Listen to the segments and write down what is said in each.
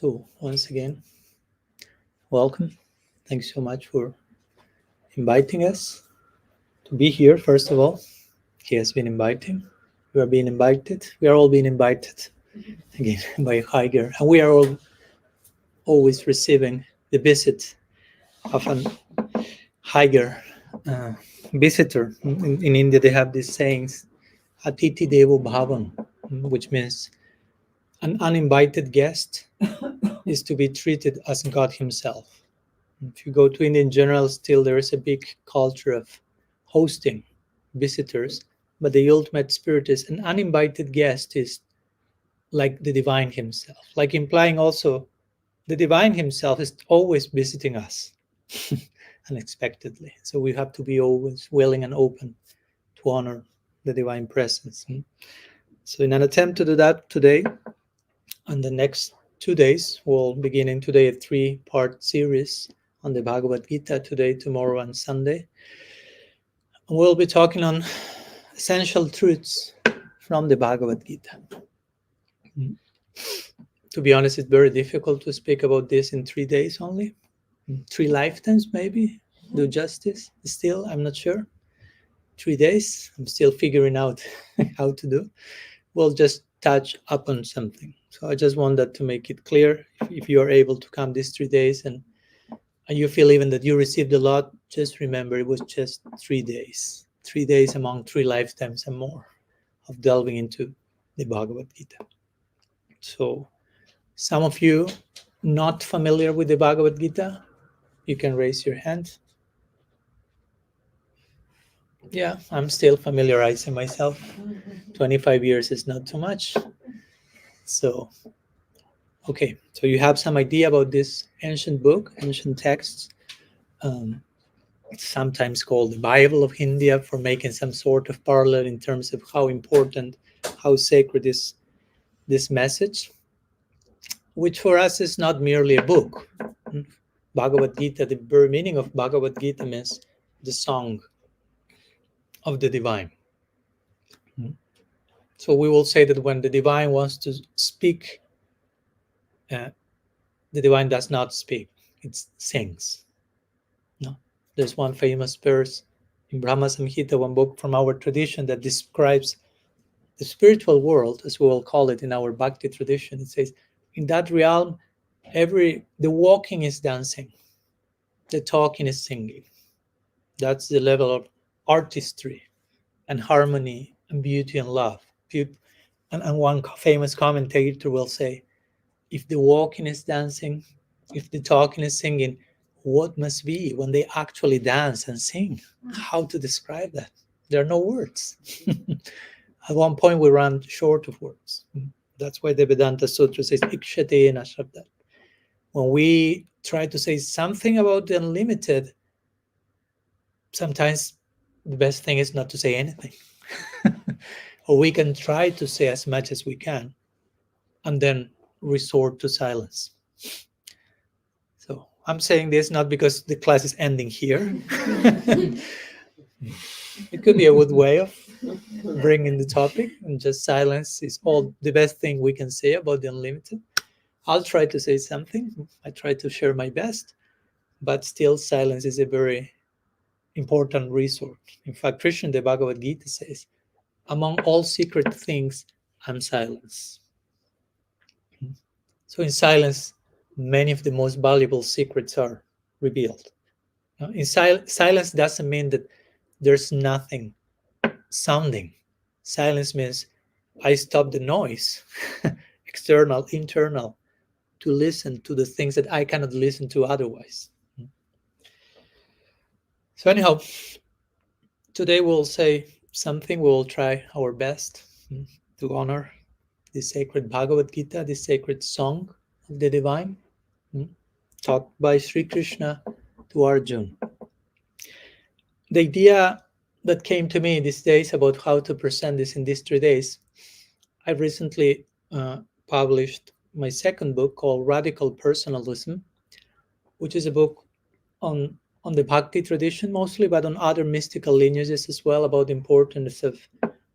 So once again, welcome. Thanks so much for inviting us to be here. First of all, he has been inviting. We are being invited. We are all being invited again by Higher, and we are all always receiving the visit of an Higher visitor. In India, they have these sayings, "Atiti Devo Bhavan," which means an uninvited guest is to be treated as God Himself. If you go to India in general, still there is a big culture of hosting visitors, but the ultimate spirit is an uninvited guest is like the divine himself, like implying also the divine himself is always visiting us unexpectedly. So we have to be always willing and open to honor the divine presence. So in an attempt to do that today, and the next 2 days, we'll beginning today a 3-part series on the Bhagavad-gita, today, tomorrow, and Sunday. And we'll be talking on essential truths from the Bhagavad-gita. To be honest, it's very difficult to speak about this in 3 days only. 3 lifetimes maybe do justice. Still, I'm not sure. 3 days, I'm still figuring out how to do. We'll just touch upon something. So I just want that to make it clear. If you are able to come these 3 days and you feel even that you received a lot, just remember it was just 3 days. 3 days among 3 lifetimes and more of delving into the Bhagavad-gita. So some of you not familiar with the Bhagavad-gita, you can raise your hand. Yeah, I'm still familiarizing myself. 25 years is not too much. So, okay, so you have some idea about this ancient book, ancient texts, sometimes called the Bible of India, for making some sort of parallel in terms of how important, how sacred is this message, which for us is not merely a book. Bhagavad-gita, the very meaning of Bhagavad-gita means the song of the divine. So we will say that when the divine wants to speak, the divine does not speak, it sings. No, there's one famous verse in Brahma Samhita, one book from our tradition that describes the spiritual world, as we will call it in our Bhakti tradition. It says, in that realm, the walking is dancing, the talking is singing. That's the level of artistry and harmony and beauty and love. And one famous commentator will say, if the walking is dancing, if the talking is singing, what must be when they actually dance and sing? How to describe that? There are no words. At one point, we ran short of words. That's why the Vedanta Sutra says, Ikshate na shabda. When we try to say something about the unlimited, sometimes the best thing is not to say anything. Or we can try to say as much as we can and then resort to silence. So I'm saying this not because the class is ending here. It could be a good way of bringing the topic, and just silence is all the best thing we can say about the unlimited. I'll try to say something. I try to share my best, but still silence is a very important resource. In fact, Krishna in the Bhagavad-gita says, among all secret things, I'm silence. So in silence, many of the most valuable secrets are revealed. In silence doesn't mean that there's nothing sounding. Silence means I stop the noise, external, internal, to listen to the things that I cannot listen to otherwise. So anyhow, today we'll say something, we'll try our best to honor the sacred Bhagavad-gita, the sacred song of the divine, taught by Sri Krishna to Arjuna. The idea that came to me these days about how to present this in these 3 days, I recently published my second book called Radical Personalism, which is a book on the Bhakti tradition mostly, but on other mystical lineages as well, about the importance of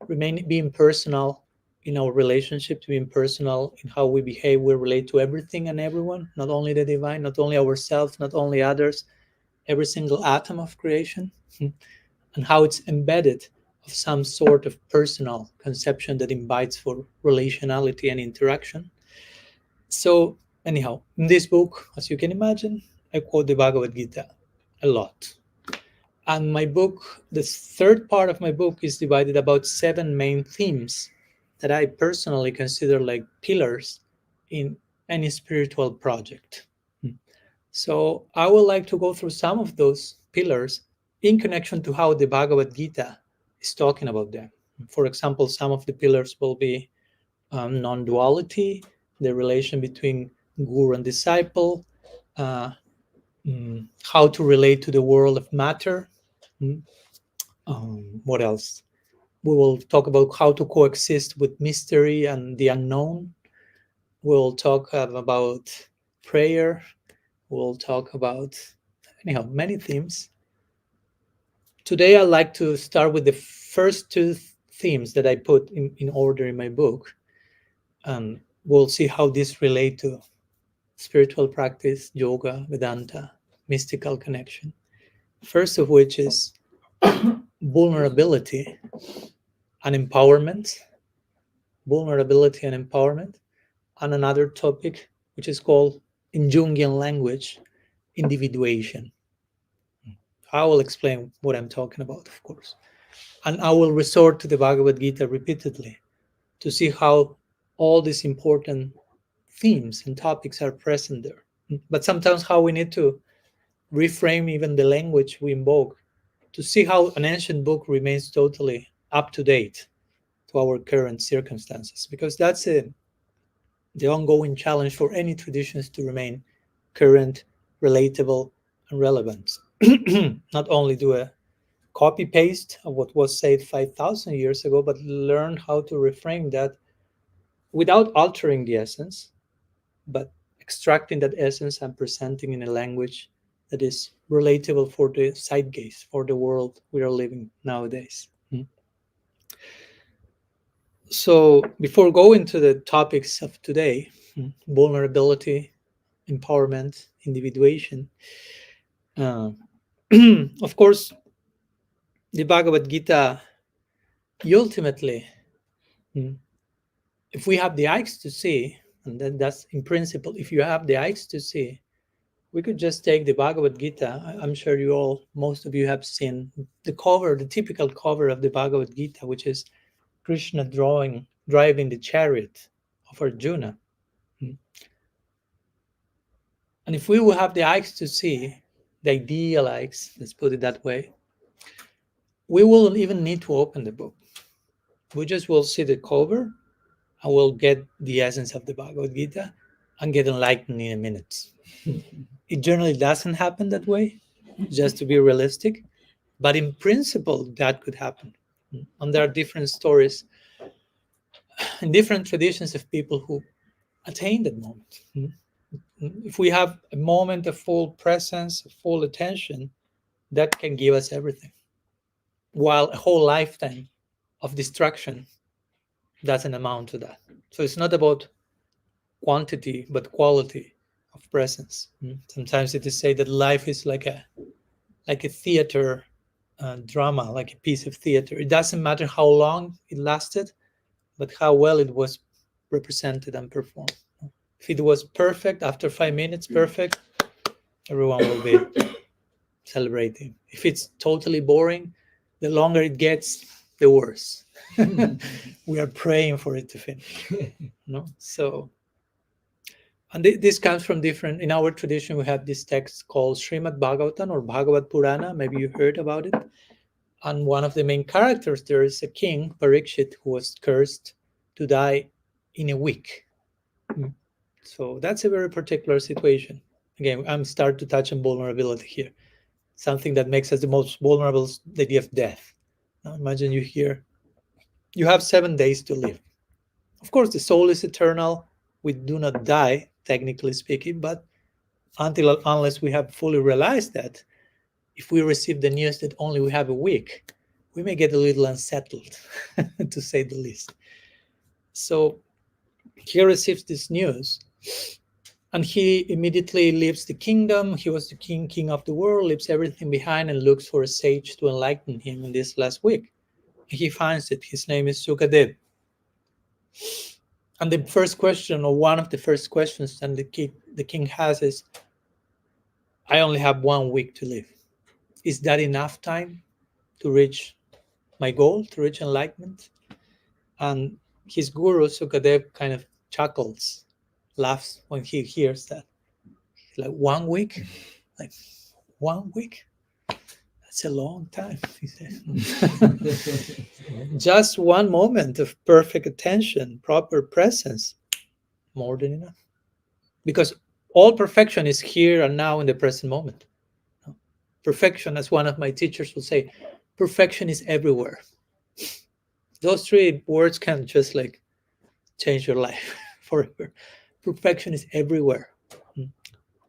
being personal in our relationship to being personal, in how we behave, we relate to everything and everyone, not only the divine, not only ourselves, not only others, every single atom of creation, and how it's embedded of some sort of personal conception that invites for relationality and interaction. So anyhow, in this book, as you can imagine, I quote the Bhagavad-gita a lot. And my book, the third part of my book, is divided about 7 main themes that I personally consider like pillars in any spiritual project. So I would like to go through some of those pillars in connection to how the Bhagavad-gita is talking about them. For example, some of the pillars will be non-duality, the relation between guru and disciple, how to relate to the world of matter. What else? We will talk about how to coexist with mystery and the unknown. We'll talk about prayer. We'll talk about, anyhow, many themes. Today, I'd like to start with the first 2 themes that I put in order in my book. We'll see how these relate to spiritual practice, yoga, Vedanta, mystical connection. First of which is vulnerability and empowerment. Vulnerability and empowerment. And another topic, which is called, in Jungian language, individuation. I will explain what I'm talking about, of course. And I will resort to the Bhagavad-gita repeatedly to see how all these important themes and topics are present there. But sometimes how we need to reframe even the language we invoke to see how an ancient book remains totally up to date to our current circumstances, because that's the ongoing challenge for any traditions to remain current, relatable, and relevant. Not only do a copy-paste of what was said 5,000 years ago, but learn how to reframe that without altering the essence, but extracting that essence and presenting in a language that is relatable for the zeitgeist, for the world we are living nowadays. So before going to the topics of today, vulnerability, empowerment, individuation, of course, the Bhagavad-gita, ultimately, if we have the eyes to see, and that's in principle, if you have the eyes to see, we could just take the Bhagavad-gita. I'm sure most of you have seen the cover, the typical cover of the Bhagavad-gita, which is Krishna driving the chariot of Arjuna. And if we will have the eyes to see, the ideal eyes, let's put it that way, we will even need to open the book. We just will see the cover and we'll get the essence of the Bhagavad-gita and get enlightened in a minute. It generally doesn't happen that way, just to be realistic, but in principle, that could happen. And there are different stories and different traditions of people who attain that moment. If we have a moment of full presence, of full attention, that can give us everything. While a whole lifetime of distraction doesn't amount to that. So it's not about quantity, but quality of presence. Sometimes it is said that life is like a theater drama, like a piece of theater. It doesn't matter how long it lasted, but how well it was represented and performed. If it was perfect after 5 minutes, perfect, everyone will be celebrating. If it's totally boring, the longer it gets, the worse. We are praying for it to finish. So, and this comes from different, in our tradition, we have this text called Srimad Bhagavatam or Bhagavad Purana. Maybe you heard about it. And one of the main characters there is a king, Parikshit, who was cursed to die in a week. So that's a very particular situation. Again, I'm starting to touch on vulnerability here. Something that makes us the most vulnerable is the idea of death. Now imagine you have 7 days to live. Of course, the soul is eternal. We do not die, technically speaking, but unless we have fully realized that, if we receive the news that only we have a week, we may get a little unsettled, to say the least. So he receives this news, and he immediately leaves the kingdom. He was the king of the world, leaves everything behind, and looks for a sage to enlighten him in this last week. He finds it. His name is Sukadev. And the first question, or one of the first questions that the king has is, I only have 1 week to live. Is that enough time to reach my goal, to reach enlightenment? And his guru, Sukadev, kind of chuckles, laughs when he hears that. He's like, 1 week? Like, 1 week? That's a long time, he says. Just one moment of perfect attention, proper presence, more than enough. Because all perfection is here and now in the present moment. Perfection, as one of my teachers will say, perfection is everywhere. Those 3 words can just like change your life forever. Perfection is everywhere.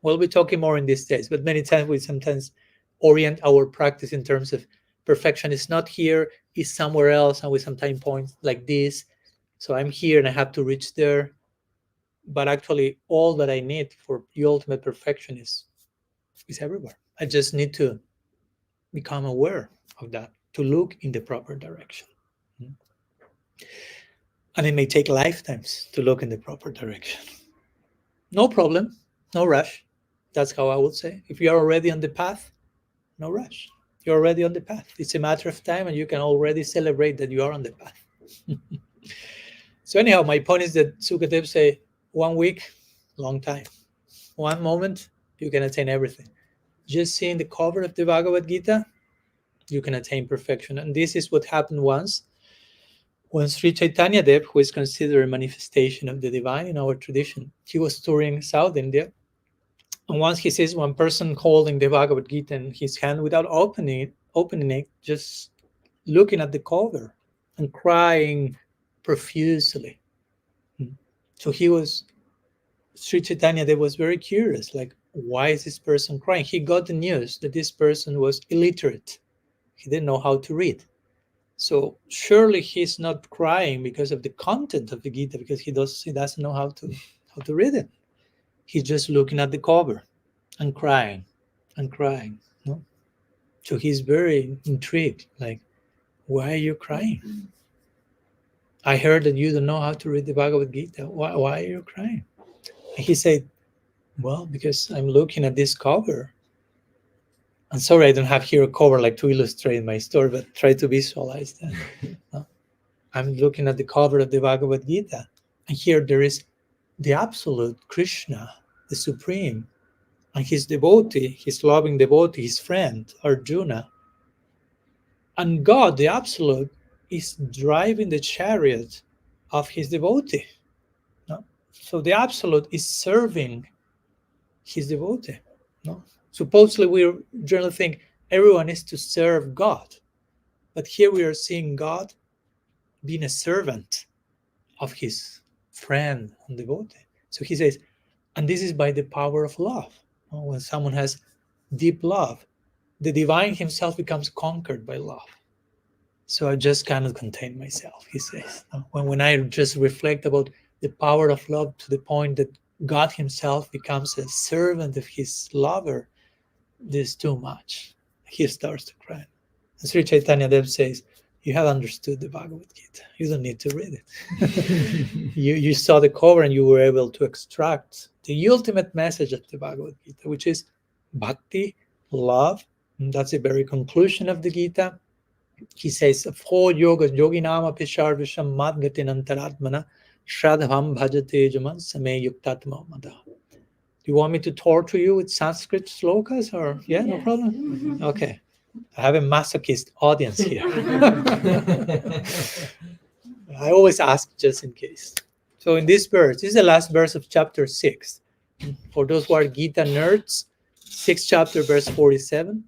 We'll be talking more in these days, but many times we sometimes orient our practice in terms of perfection is not here, is somewhere else, and we sometimes point like this. So I'm here and I have to reach there. But actually, all that I need for the ultimate perfection is everywhere. I just need to become aware of that, to look in the proper direction. And it may take lifetimes to look in the proper direction. No problem, no rush. That's how I would say. If you are already on the path, no rush. You're already on the path. It's a matter of time, and you can already celebrate that you are on the path. So anyhow, my point is that Sukadev say, 1 week, long time. 1 moment, you can attain everything. Just seeing the cover of the Bhagavad-gita, you can attain perfection. And this is what happened once when Sri Chaitanya Dev, who is considered a manifestation of the divine in our tradition, he was touring South India. And once he sees one person holding the Bhagavad-gita in his hand without opening it, just looking at the cover and crying profusely. So Sri Chaitanya Dev was very curious, like, why is this person crying? He got the news that this person was illiterate. He didn't know how to read. So surely he's not crying because of the content of the Gita, because he doesn't know how to read it. He's just looking at the cover and crying and crying. No? So he's very intrigued, like, why are you crying? I heard that you don't know how to read the Bhagavad-gita. Why are you crying? And he said, well, because I'm looking at this cover. I'm sorry I don't have here a cover like to illustrate my story, but try to visualize that. No? I'm looking at the cover of the Bhagavad-gita, and here there is the absolute Krishna, the Supreme, and his devotee, his loving devotee, his friend, Arjuna. And God, the absolute, is driving the chariot of his devotee. No? So the absolute is serving his devotee. No? Supposedly we generally think everyone is to serve God. But here we are seeing God being a servant of his friend and devotee. So he says, and this is by the power of love. When someone has deep love, the divine himself becomes conquered by love. So I just cannot contain myself, he says. When I just reflect about the power of love to the point that God himself becomes a servant of his lover, this is too much. He starts to cry. And Sri Chaitanya Dev says, you have understood the Bhagavad-gita. You don't need to read it. you saw the cover and you were able to extract the ultimate message of the Bhagavad-gita, which is bhakti, love. And that's the very conclusion of the Gita. He says, of all yogas, yoginam api sarvisham madgatin antaratmana shradhavam bhajate jaman same yuktatma mada. Do you want me to torture you with Sanskrit slokas? Or yeah, no problem? Okay. I have a masochist audience here. I always ask just in case. So in this verse, this is the last verse of chapter 6. For those who are Gita nerds, 6th chapter, verse 47.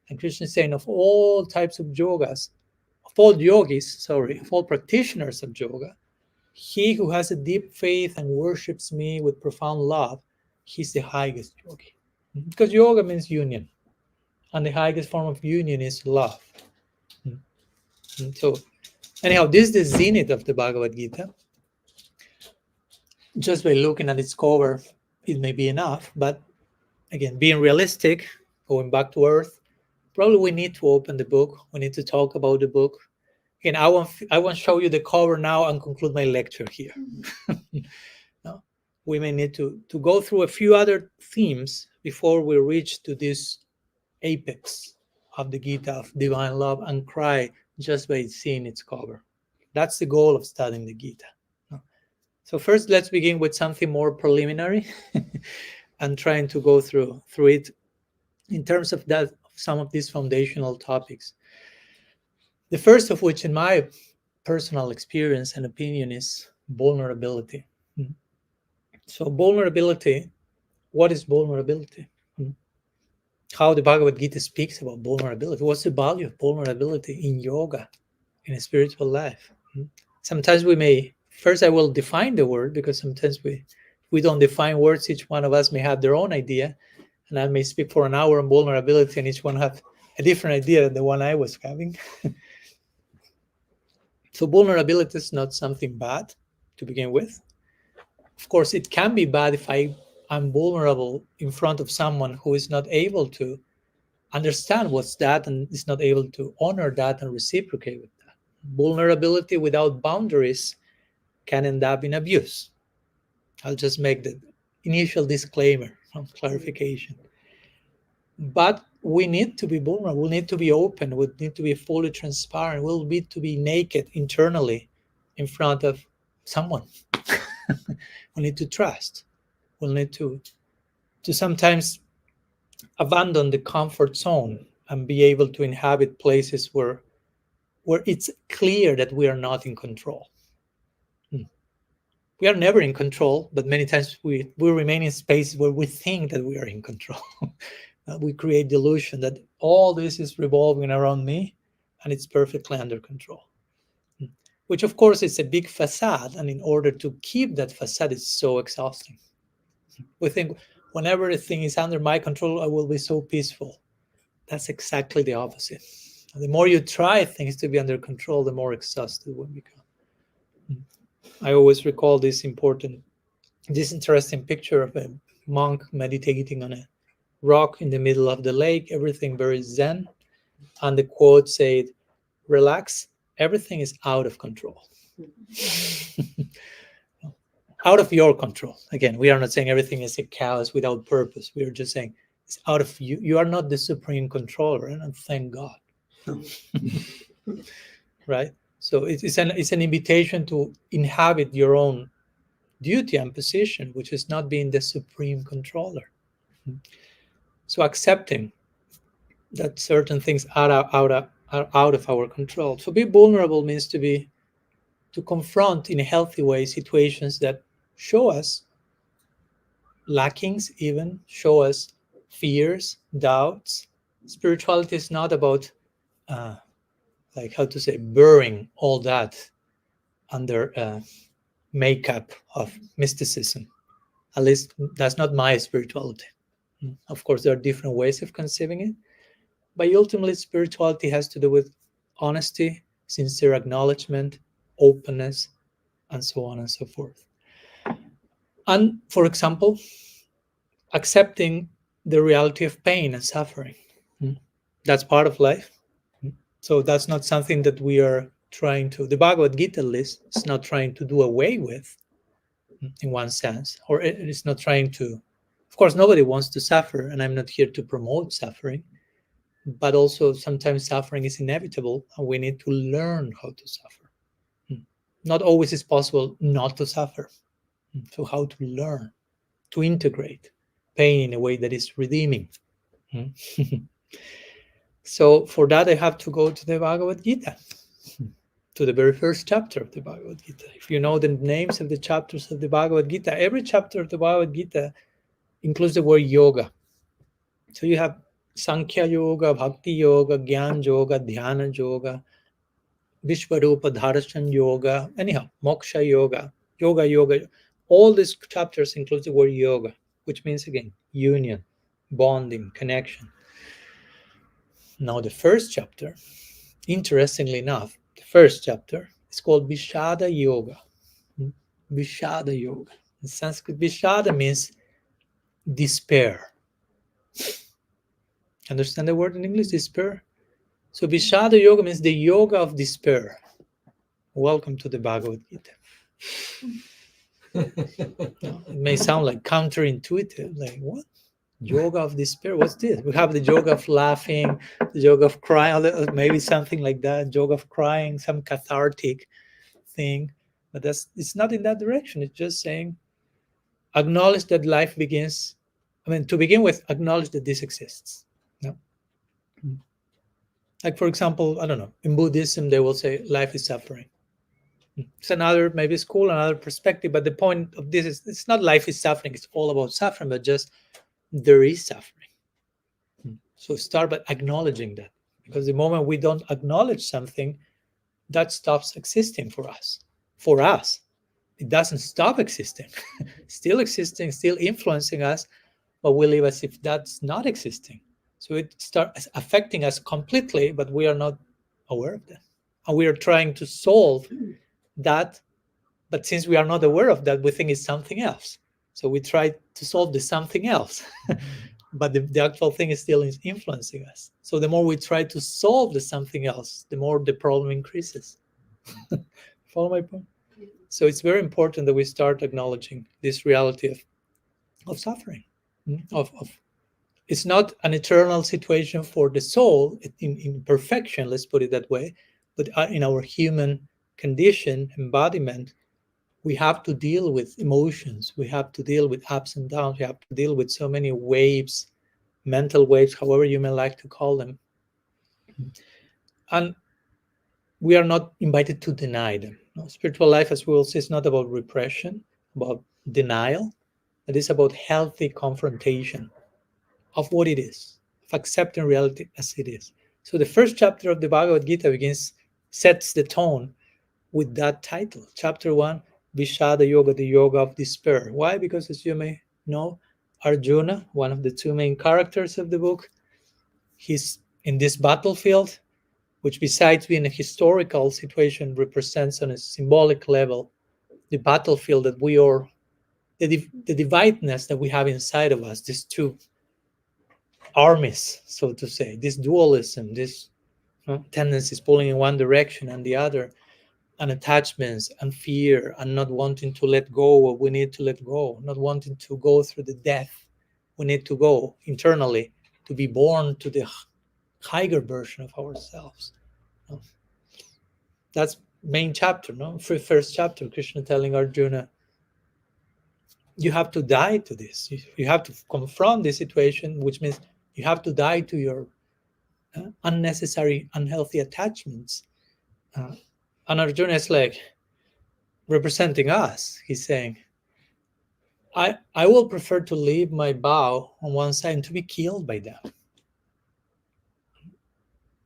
And Krishna is saying, of all types of yogas, of all practitioners of yoga, he who has a deep faith and worships me with profound love, he's the highest yogi. Because yoga means union. And the highest form of union is love. So, anyhow, this is the zenith of the Bhagavad-gita. just by looking at its cover, it may be enough. But again, being realistic, going back to earth, probably we need to open the book. We need to talk about the book. Again, I won't show you the cover now and conclude my lecture here. No, we may need to go through a few other themes before we reach to this apex of the Gita, of divine love, and cry just by seeing its cover. That's the goal of studying the Gita. So first, let's begin with something more preliminary and trying to go through it in terms of that, some of these foundational topics. The first of which, in my personal experience and opinion, is vulnerability. So vulnerability, what is vulnerability? How the Bhagavad-gita speaks about vulnerability. What's the value of vulnerability in yoga, in a spiritual life? Sometimes we may, first I will define the word, because sometimes we don't define words. Each one of us may have their own idea, and I may speak for an hour on vulnerability, and each one have a different idea than the one I was having. So vulnerability is not something bad to begin with. Of course, it can be bad if I'm vulnerable in front of someone who is not able to understand what's that and is not able to honor that and reciprocate with that. Vulnerability without boundaries can end up in abuse. I'll just make the initial disclaimer, clarification. But we need to be vulnerable. We need to be open. We need to be fully transparent. We'll need to be naked internally in front of someone. We need to trust. We'll need to sometimes abandon the comfort zone and be able to inhabit places where it's clear that we are not in control. We are never in control, but many times we remain in spaces where we think that we are in control. We create delusion that all this is revolving around me and it's perfectly under control. Which of course is a big facade, and in order to keep that facade, it's so exhausting. We think whenever a thing is under my control, I will be so peaceful. That's exactly the opposite. The more you try things to be under control, the more exhausted we become. I always recall this interesting picture of a monk meditating on a rock in the middle of the lake, everything very zen, and the quote said, "Relax, everything is out of control." Out of your control. Again, we are not saying everything is a chaos without purpose. We are just saying it's out of you. You are not the supreme controller, and thank God. Right? So it's an invitation to inhabit your own duty and position, which is not being the supreme controller. So accepting that certain things are out of our control. To be vulnerable means to confront in a healthy way situations that show us lackings, even show us fears, doubts. Spirituality is not about burying all that under makeup of mysticism. At least that's not my spirituality. Of course, there are different ways of conceiving it, but ultimately spirituality has to do with honesty, sincere acknowledgement, openness, and so on and so forth. And for example, accepting the reality of pain and suffering. That's part of life. So that's not something that we are trying to, the Bhagavad-gita at least, is not trying to do away with in one sense, or it is not trying to, of course, nobody wants to suffer, and I'm not here to promote suffering, but also sometimes suffering is inevitable, and we need to learn how to suffer. Not always is possible not to suffer. So how to learn, to integrate pain in a way that is redeeming. So for that, I have to go to the Bhagavad-gita, to the very first chapter of the Bhagavad-gita. If you know the names of the chapters of the Bhagavad-gita, every chapter of the Bhagavad-gita includes the word yoga. So you have Sankhya Yoga, Bhakti Yoga, Gyan Yoga, Dhyana Yoga, Vishvarupa Darshan Yoga, anyhow, Moksha Yoga, Yoga. All these chapters include the word yoga, which means, again, union, bonding, connection. Now, the first chapter, interestingly enough, the first chapter is called Vishada Yoga. Vishada Yoga. In Sanskrit, Vishada means despair. Understand the word in English, despair? So Vishada Yoga means the yoga of despair. Welcome to the Bhagavad-gita. Now, it may sound like counterintuitive, like what? Yoga of despair, what's this? We have the yoga of laughing, the yoga of crying, maybe something like that, yoga of crying, some cathartic thing. But it's not in that direction. It's just saying, acknowledge that life begins. To begin with, acknowledge that this exists. No? Like, for example, I don't know, in Buddhism, they will say life is suffering. It's another, maybe school, another perspective, but the point of this is it's not life is suffering, it's all about suffering, but just there is suffering. So start by acknowledging that, because the moment we don't acknowledge something, that stops existing for us. For us, it doesn't stop existing. Still existing, still influencing us, but we live as if that's not existing. So it starts affecting us completely, but we are not aware of that. And we are trying to solve that, but since we are not aware of that, we think it's something else. So we try to solve the something else, but the actual thing is still influencing us. So the more we try to solve the something else, the more the problem increases. Follow my point? So it's very important that we start acknowledging this reality of suffering, of it's not an eternal situation for the soul in perfection, let's put it that way, but in our human condition, embodiment, we have to deal with emotions, we have to deal with ups and downs, we have to deal with so many waves, mental waves, however you may like to call them. And we are not invited to deny them. No, spiritual life, as we will see, is not about repression, about denial. It is about healthy confrontation of what it is, of accepting reality as it is. So the first chapter of the Bhagavad-gita sets the tone with that title. Chapter 1, Vishada Yoga, the yoga of despair. Why? Because as you may know, Arjuna, one of the two main characters of the book, he's in this battlefield, which besides being a historical situation, represents on a symbolic level the battlefield that we are, the dividedness that we have inside of us, these two armies, so to say, this dualism, this tendencies pulling in one direction and the other, and attachments and fear and not wanting to let go what we need to let go, not wanting to go through the death we need to go internally to be born to the higher version of ourselves. That's main chapter, no? First chapter, Krishna telling Arjuna, you have to die to this. You have to confront this situation, which means you have to die to your unnecessary, unhealthy attachments. And Arjuna is like representing us. He's saying, I will prefer to leave my bow on one side and to be killed by them.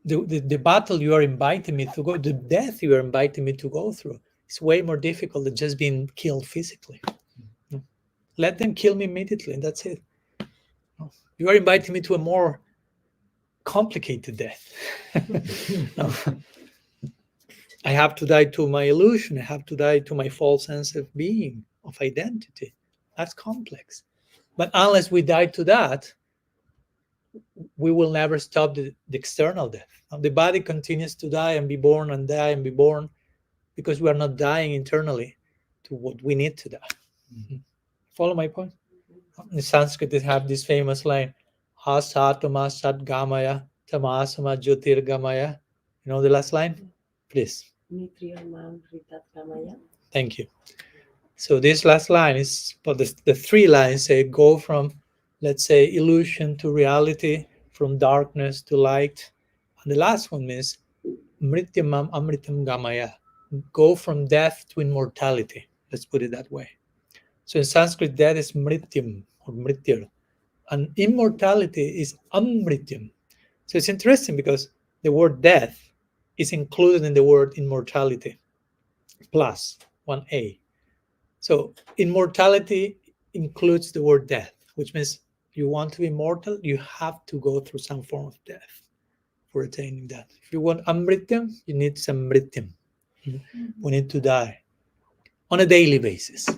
The battle you are inviting me to go, the death you are inviting me to go through, is way more difficult than just being killed physically. Let them kill me immediately, and that's it. You are inviting me to a more complicated death. No. I have to die to my illusion. I have to die to my false sense of being, of identity. That's complex. But unless we die to that, we will never stop the external death. The body continues to die and be born and die and be born because we are not dying internally to what we need to die. Mm-hmm. Follow my point? In Sanskrit, they have this famous line, Asatama Sadgamaya Tamasama Jyotirgamaya. You know the last line? Please. Thank you. So this last line is, but the three lines say go from, let's say, illusion to reality, from darkness to light. And the last one means Mrityamam Amritam Gamaya. Go from death to immortality. Let's put it that way. So in Sanskrit, death is Mrityam or Mrityar. And immortality is Amrityam. So it's interesting because the word death is included in the word immortality, plus 1A. So immortality includes the word death, which means you want to be immortal, you have to go through some form of death for attaining that. If you want Amrityam, you need some Mrityam. We need to die on a daily basis.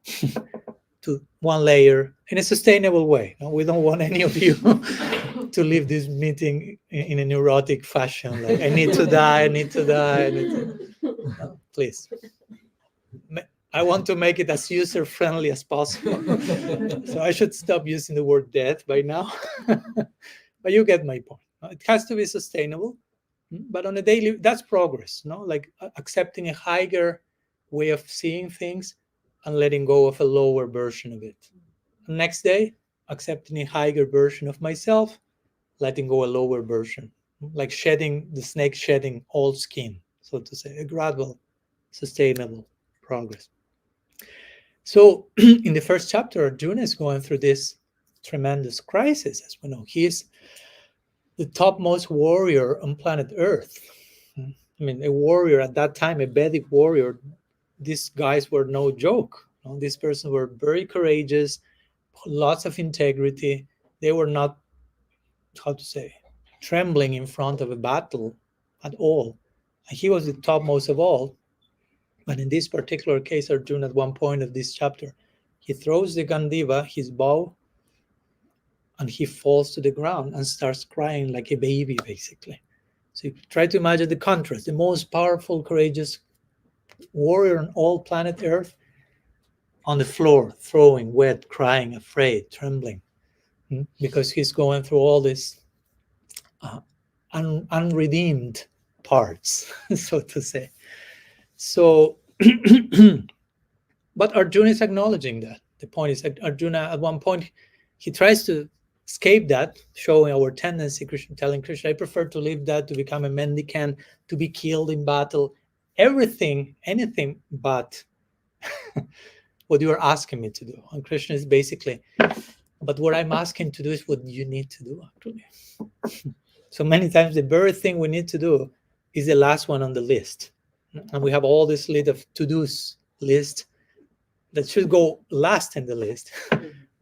to one layer in a sustainable way. No, we don't want any of you to leave this meeting in a neurotic fashion. Like, I need to die, I need to die. No, please. I want to make it as user-friendly as possible. So I should stop using the word death by now. But you get my point. It has to be sustainable, but on a daily, that's progress, no? Like accepting a higher way of seeing things and letting go of a lower version of it. The next day, accepting a higher version of myself, letting go a lower version, like shedding the snake, shedding all skin, so to say, a gradual, sustainable progress. So in the first chapter, Arjuna is going through this tremendous crisis, as we know. He is the topmost warrior on planet Earth. I mean, a warrior at that time, a Vedic warrior, these guys were no joke. You know, these persons were very courageous, lots of integrity. They were not, how to say, trembling in front of a battle at all. And he was the topmost of all. But in this particular case, Arjuna, at one point of this chapter, he throws the Gandiva, his bow, and he falls to the ground and starts crying like a baby, basically. So you try to imagine the contrast. The most powerful, courageous warrior on all planet Earth on the floor, throwing, wet, crying, afraid, trembling, because he's going through all these unredeemed parts, so to say. So, but Arjuna is acknowledging that. The point is that Arjuna, at one point, he tries to escape that, showing our tendency, Krishna, telling Krishna, I prefer to live that, to become a mendicant, to be killed in battle, everything, anything but what you are asking me to do. And Krishna is basically, but what I'm asking to do is what you need to do, actually. So many times the very thing we need to do is the last one on the list. And we have all this list of to-dos list that should go last in the list,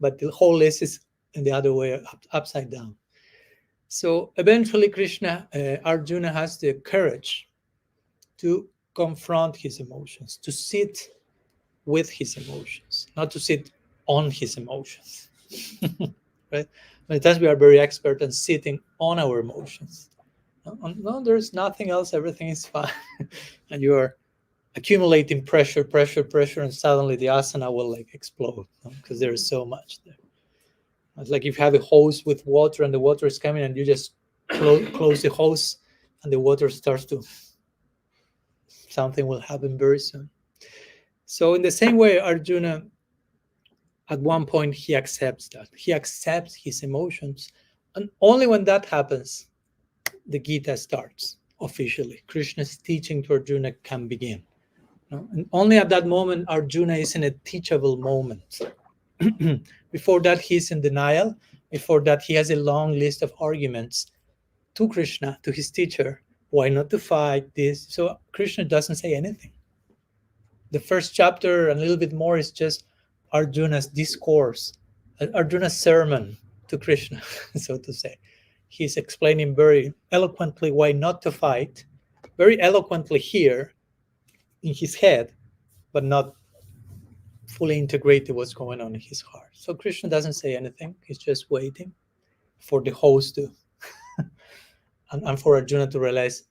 but the whole list is in the other way, upside down. So eventually Krishna, Arjuna has the courage to confront his emotions, to sit with his emotions, not to sit on his emotions. Right? Many times we are very expert in sitting on our emotions. No, there's nothing else, everything is fine. And you are accumulating pressure, and suddenly the asana will like explode, because there is so much there. It's like if you have a hose with water and the water is coming and you just close the hose and the water starts to, something will happen very soon. So in the same way, Arjuna, at one point, he accepts that. He accepts his emotions. And only when that happens, the Gita starts officially. Krishna's teaching to Arjuna can begin. And only at that moment, Arjuna is in a teachable moment. Before that, he's in denial. Before that, he has a long list of arguments to Krishna, to his teacher. Why not to fight this? So Krishna doesn't say anything. The first chapter and a little bit more is just Arjuna's discourse, Arjuna's sermon to Krishna, so to say. He's explaining very eloquently why not to fight, very eloquently here in his head, but not fully integrated what's going on in his heart. So Krishna doesn't say anything. He's just waiting for the host to, and for Arjuna to realize,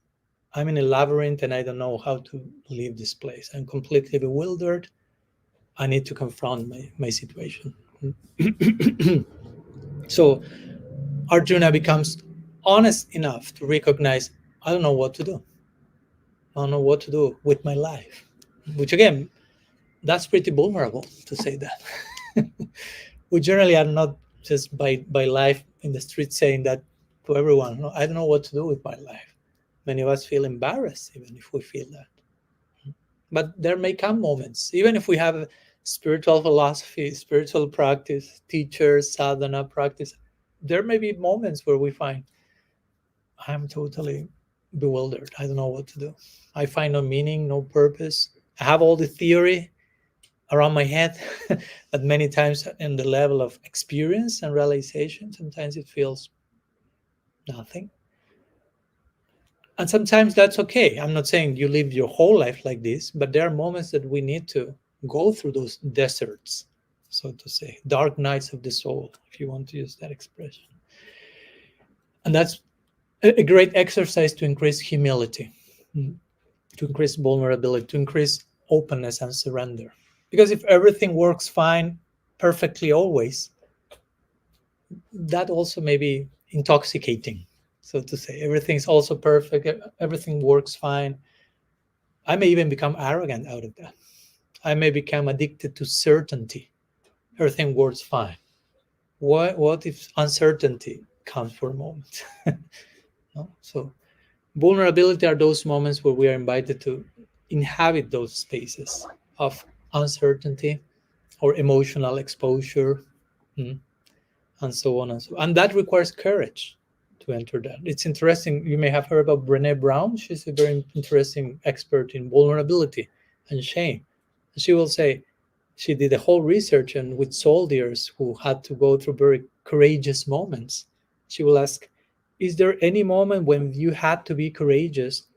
I'm in a labyrinth and I don't know how to leave this place. I'm completely bewildered. I need to confront my situation. So Arjuna becomes honest enough to recognize, I don't know what to do. I don't know what to do with my life. Which again, that's pretty vulnerable to say that. We generally are not just by life in the street saying that to everyone. No, I don't know what to do with my life. Many of us feel embarrassed even if we feel that. But there may come moments, even if we have spiritual philosophy, spiritual practice, teachers, sadhana practice, there may be moments where we find, I'm totally bewildered. I don't know what to do. I find no meaning, no purpose. I have all the theory around my head, but many times in the level of experience and realization, sometimes it feels nothing. And sometimes that's okay. I'm not saying you live your whole life like this, but there are moments that we need to go through those deserts, so to say, dark nights of the soul, if you want to use that expression. And that's a great exercise to increase humility, to increase vulnerability, to increase openness and surrender. Because if everything works fine, perfectly always, that also may be intoxicating, so to say. Everything's also perfect, everything works fine. I may even become arrogant out of that. I may become addicted to certainty. Everything works fine. What if uncertainty comes for a moment? No? So vulnerability are those moments where we are invited to inhabit those spaces of uncertainty or emotional exposure, and so on and so on. And that requires courage to enter that. It's interesting. You may have heard about Brené Brown. She's a very interesting expert in vulnerability and shame. She will say she did a whole research and with soldiers who had to go through very courageous moments. She will ask, is there any moment when you had to be courageous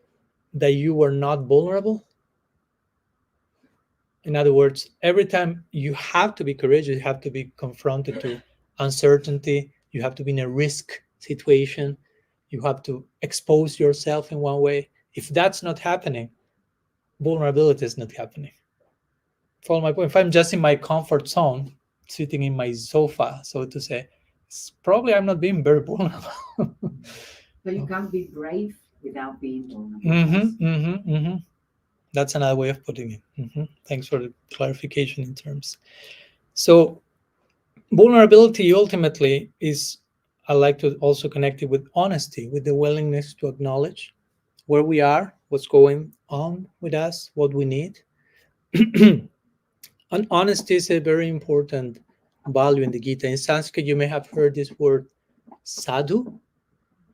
that you were not vulnerable? In other words, every time you have to be courageous, you have to be confronted to uncertainty, you have to be in a risk situation, you have to expose yourself in one way. If that's not happening, vulnerability is not happening. Follow my point. If I'm just in my comfort zone, sitting in my sofa, so to say, it's probably I'm not being very vulnerable. But you can't be brave without being vulnerable. That's another way of putting it. Thanks for the clarification in terms. So vulnerability ultimately is, I like to also connect it with honesty, with the willingness to acknowledge where we are, what's going on with us, what we need. And honesty is a very important value in the Gita. In Sanskrit, you may have heard this word sadhu.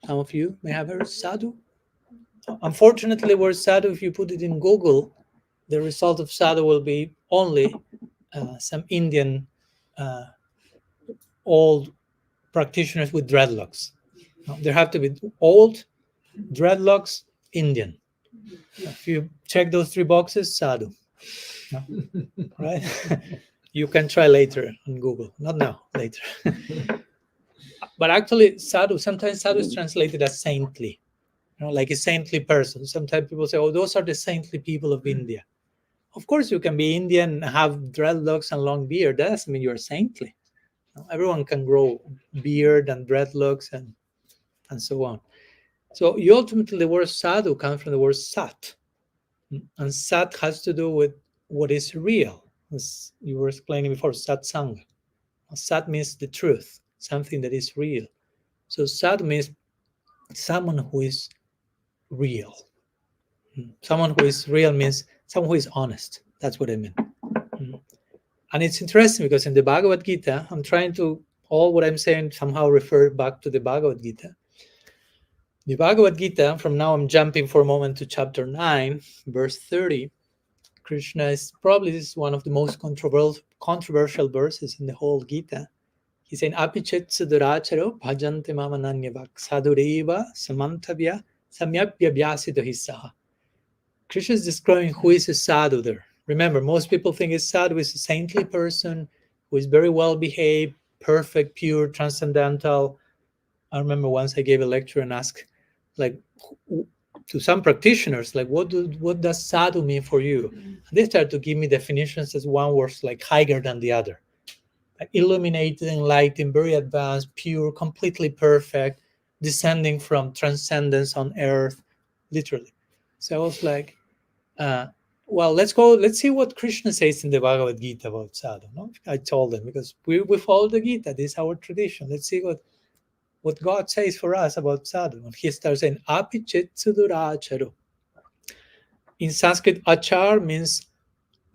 Some of you may have heard sadhu. Unfortunately, word sadhu, if you put it in Google, the result of sadhu will be only some Indian old practitioners with dreadlocks. There have to be old, dreadlocks, Indian. If you check those three boxes, sadhu. No? Right? You can try later on Google. Not now, later. But actually, sadhu, sometimes sadhu is translated as saintly. Like a saintly person. Sometimes people say, oh, those are the saintly people of India. Of course, you can be Indian, have dreadlocks and long beard. That doesn't mean you're saintly. Everyone can grow beard and dreadlocks and so on. So ultimately, the word sadhu comes from the word sat. And sat has to do with what is real. As you were explaining before, satsang. Sat means the truth, something that is real. So sat means someone who is real. Someone who is real means someone who is honest. That's what I mean. And it's interesting because in the Bhagavad-gita, I'm trying to, all what I'm saying somehow refer back to the Bhagavad-gita. The Bhagavad-gita, from now I'm jumping for a moment to chapter 9, verse 30. Krishna is probably, this is one of the most controversial verses in the whole Gita. He's saying, Apichet suduracharo bhajante mamananyavak sadureva samantavya samyapya vyasito hisaha. Krishna is describing who is a sadhu there. Remember, most people think a sadhu is a saintly person who is very well behaved, perfect, pure, transcendental. I remember once I gave a lecture and asked, like, to some practitioners, like, what does sadhu mean for you? And they started to give me definitions as one was like higher than the other. Like illuminated, enlightened, very advanced, pure, completely perfect, descending from transcendence on earth, literally. So I was like, well, let's see what Krishna says in the Bhagavad Gita about sadhu. No? I told them, because we follow the Gita, this is our tradition. Let's see what God says for us about sadhu. And he starts saying, Apichet suduracharo. In Sanskrit, achar means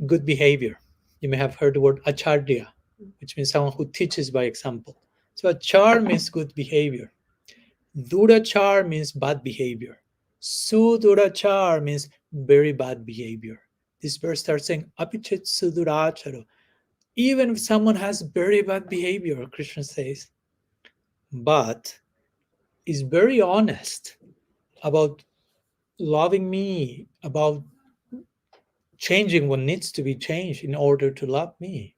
good behavior. You may have heard the word acharya, which means someone who teaches by example. So achar means good behavior. Durachar means bad behavior. Sudurachar means very bad behavior. This verse starts saying, Apichet suduracharo. Even if someone has very bad behavior, Krishna says, but is very honest about loving me, about changing what needs to be changed in order to love me.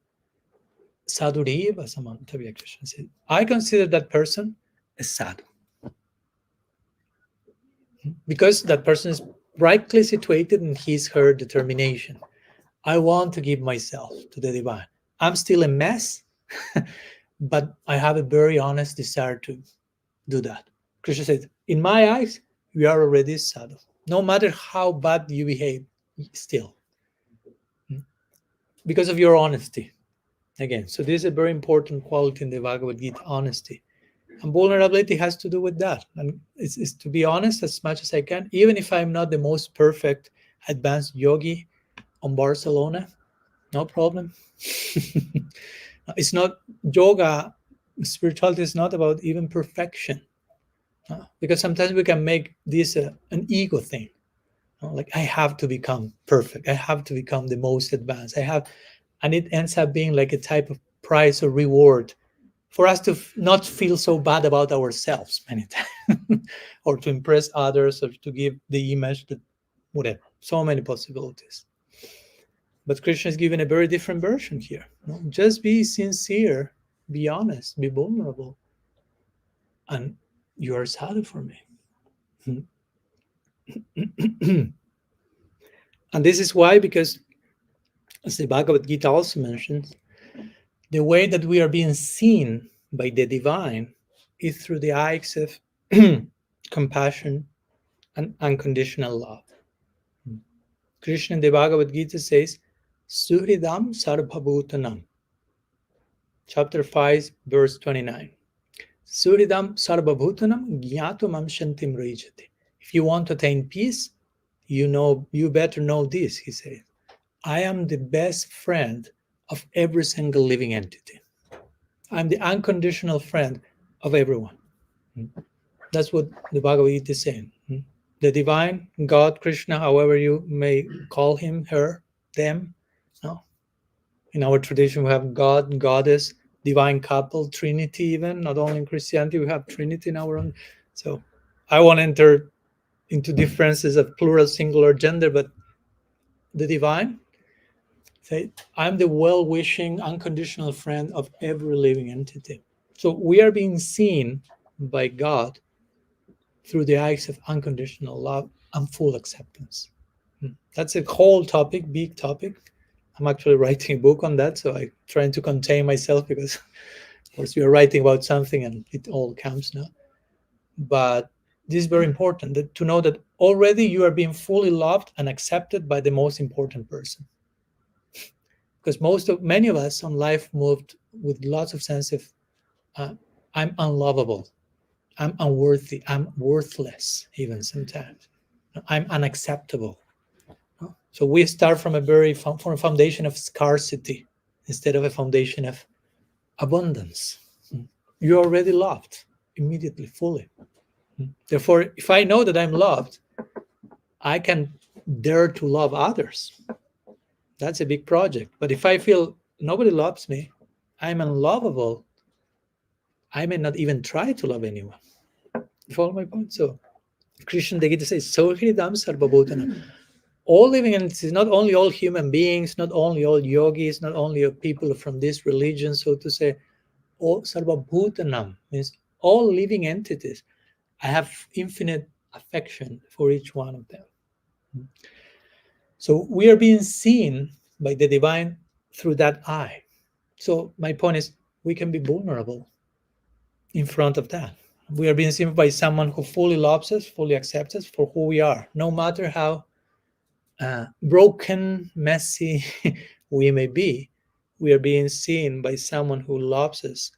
Sadhureva samantavya, Krishna said. I consider that person a sadhu. Because that person is rightly situated in his/her determination. I want to give myself to the divine. I'm still a mess, but I have a very honest desire to do that. Krishna said, in my eyes, you are already sadhu. No matter how bad you behave, still. Because of your honesty. Again, so this is a very important quality in the Bhagavad-gita, honesty. And vulnerability has to do with that. And it's to be honest as much as I can, even if I'm not the most perfect advanced yogi on Barcelona, no problem. It's not yoga, spirituality is not about even perfection. Because sometimes we can make this an ego thing. Like, I have to become perfect. I have to become the most advanced. And it ends up being like a type of prize or reward for us to not feel so bad about ourselves many times, or to impress others, or to give the image that, whatever, so many possibilities. But Krishna is giving a very different version here. Just be sincere, be honest, be vulnerable, and you are sadhu for me. And this is why, because as the Bhagavad-gita also mentions, the way that we are being seen by the divine is through the eyes of compassion and unconditional love. Krishna in the Bhagavad-gita says, Suhridam Sarvabhutanam. Chapter 5, verse 29. Suhridam Sarvabhutanam Gyatumam Shantim Rajati. If you want to attain peace, you better know this, he said. I am the best friend of every single living entity. I'm the unconditional friend of everyone. That's what the Bhagavad Gita is saying. The divine, God, Krishna, however you may call him, her, them. No? In our tradition, we have God, Goddess, divine couple, Trinity even. Not only in Christianity, we have Trinity in our own. So I won't enter into differences of plural, singular, gender, but the divine, say, I'm the well-wishing, unconditional friend of every living entity. So we are being seen by God through the eyes of unconditional love and full acceptance. That's a whole topic, big topic. I'm actually writing a book on that, so I'm trying to contain myself because, of course, we are writing about something and it all comes now. But this is very important, to know that already you are being fully loved and accepted by the most important person. Because many of us on life moved with lots of sense of I'm unlovable, I'm unworthy, I'm worthless, even sometimes. I'm unacceptable. So we start from from a foundation of scarcity instead of a foundation of abundance. You're already loved immediately, fully. Therefore, if I know that I'm loved, I can dare to love others. That's a big project. But if I feel nobody loves me, I'm unlovable, I may not even try to love anyone. You follow my point? So Krishna the Gita says, Sohridam Sarvabhutana. All living entities, not only all human beings, not only all yogis, not only people from this religion, so to say, all Sarvabhutanam means all living entities. I have infinite affection for each one of them. So we are being seen by the divine through that eye. So my point is, we can be vulnerable in front of that. We are being seen by someone who fully loves us, fully accepts us for who we are, no matter how broken, messy we may be. We are being seen by someone who loves us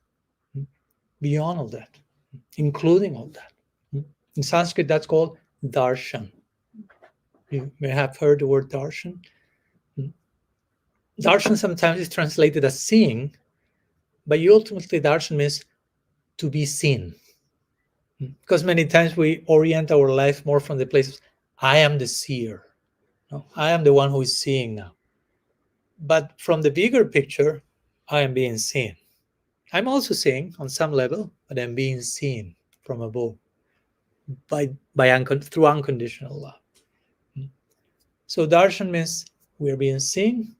beyond all that, including all that. In Sanskrit, that's called darshan. You may have heard the word darshan. Darshan sometimes is translated as seeing, but ultimately darshan means to be seen. Because many times we orient our life more from the place of, I am the seer. No, I am the one who is seeing now. But from the bigger picture, I am being seen. I'm also seeing on some level, but I'm being seen from above through unconditional love. So darshan means We are being seen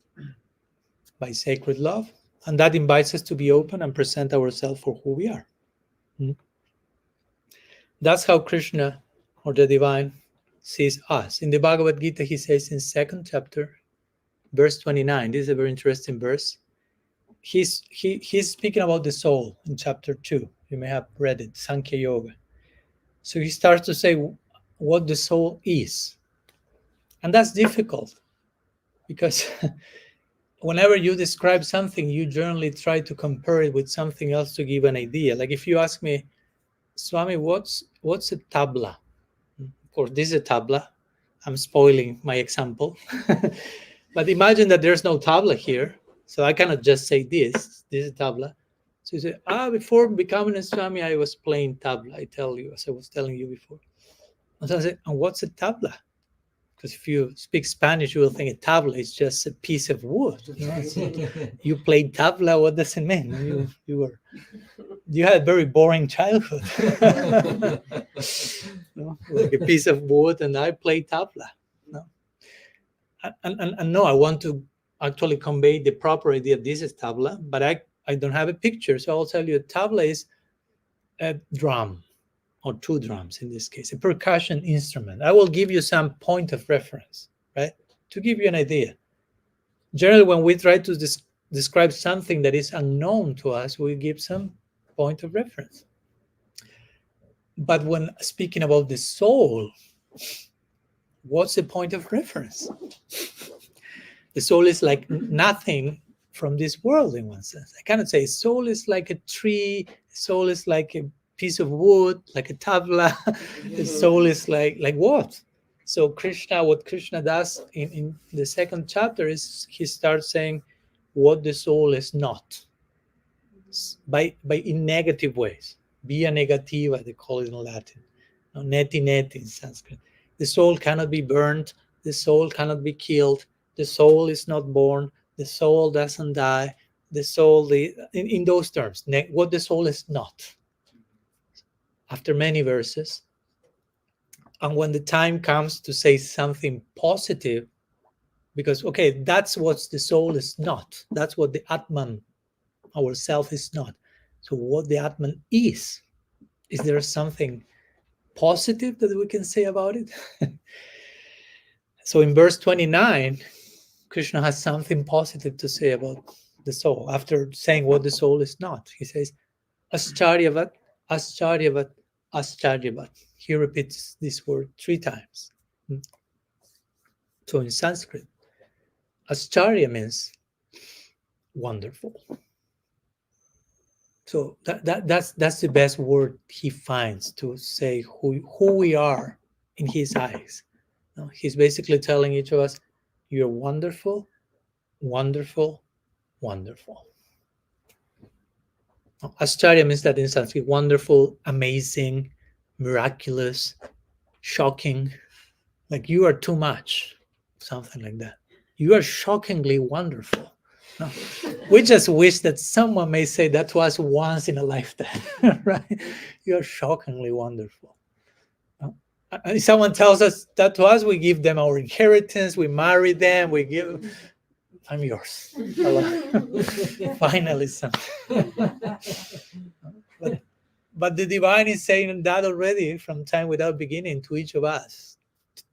by sacred love, and that invites us to be open and present ourselves for who we are. That's how Krishna, or the divine, sees us. In the Bhagavad-gita, he says in 2nd chapter, verse 29, this is a very interesting verse. He's speaking about the soul in chapter 2. You may have read it, Sankhya Yoga. So he starts to say what the soul is. And that's difficult because whenever you describe something, you generally try to compare it with something else to give an idea. Like if you ask me, Swami, what's a tabla? Of course, this is a tabla. I'm spoiling my example. But imagine that there's no tabla here. So I cannot just say this is tabla. So you say, before becoming a Swami, I was playing tabla. I tell you, as I was telling you before. And so I say, and what's a tabla? Because if you speak Spanish, you will think a tabla is just a piece of wood. You know? Like, you played tabla, what does it mean? You had a very boring childhood. No? Like a piece of wood, and I played tabla. No? And no, I want to actually convey the proper idea. This is tabla, but I don't have a picture, so I'll tell you a tabla is a drum, or 2 drums in this case, a percussion instrument. I will give you some point of reference, right, to give you an idea. Generally, when we try to describe something that is unknown to us, we give some point of reference. But when speaking about the soul, what's the point of reference? The soul is like nothing from this world in one sense. I cannot say soul is like a tree, soul is like a piece of wood, like a tabla. The soul is like what? So what Krishna does in the 2nd chapter is he starts saying what the soul is not, by in negative ways. Via negativa, they call it in Latin. Neti neti in Sanskrit. The soul cannot be burned. The soul cannot be killed. The soul is not born. The soul doesn't die. The soul, in those terms, what the soul is not. After many verses. And when the time comes to say something positive, because, okay, that's what the soul is not. That's what the Atman, our self, is not. So what the Atman is there something positive that we can say about it? So in verse 29, Krishna has something positive to say about the soul. After saying what the soul is not, he says, Ascharyavat, Ascharyavat, Ascharyavat. He repeats this word 3 times. So in Sanskrit, Ascharya means wonderful. So that's the best word he finds to say who we are in his eyes. No, he's basically telling each of us, you're wonderful, wonderful, wonderful. Ascharya means that in Sanskrit, wonderful, amazing, miraculous, shocking, like you are too much, something like that. You are shockingly wonderful. No. We just wish that someone may say that to us once in a lifetime, right? You are shockingly wonderful. No? And if someone tells us that to us, we give them our inheritance, we marry them, we give, I'm yours. Finally, something. But the divine is saying that already from time without beginning to each of us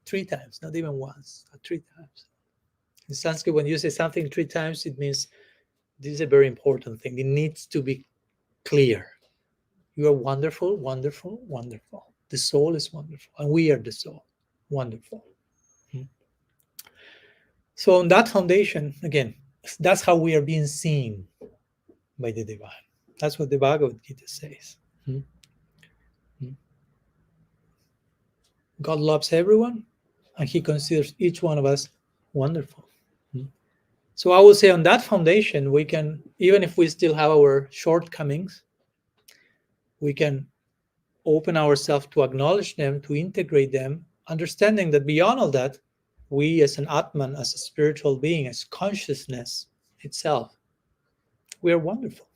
3 times, not even once, 3 times. In Sanskrit, when you say something 3 times, it means this is a very important thing. It needs to be clear. You are wonderful, wonderful, wonderful. The soul is wonderful, and we are the soul. Wonderful. So on that foundation, again, that's how we are being seen by the divine. That's what the Bhagavad-gita says. God loves everyone, and he considers each one of us wonderful. So I would say on that foundation, we can, even if we still have our shortcomings, we can open ourselves to acknowledge them, to integrate them, understanding that beyond all that, we as an Atman, as a spiritual being, as consciousness itself, we are wonderful.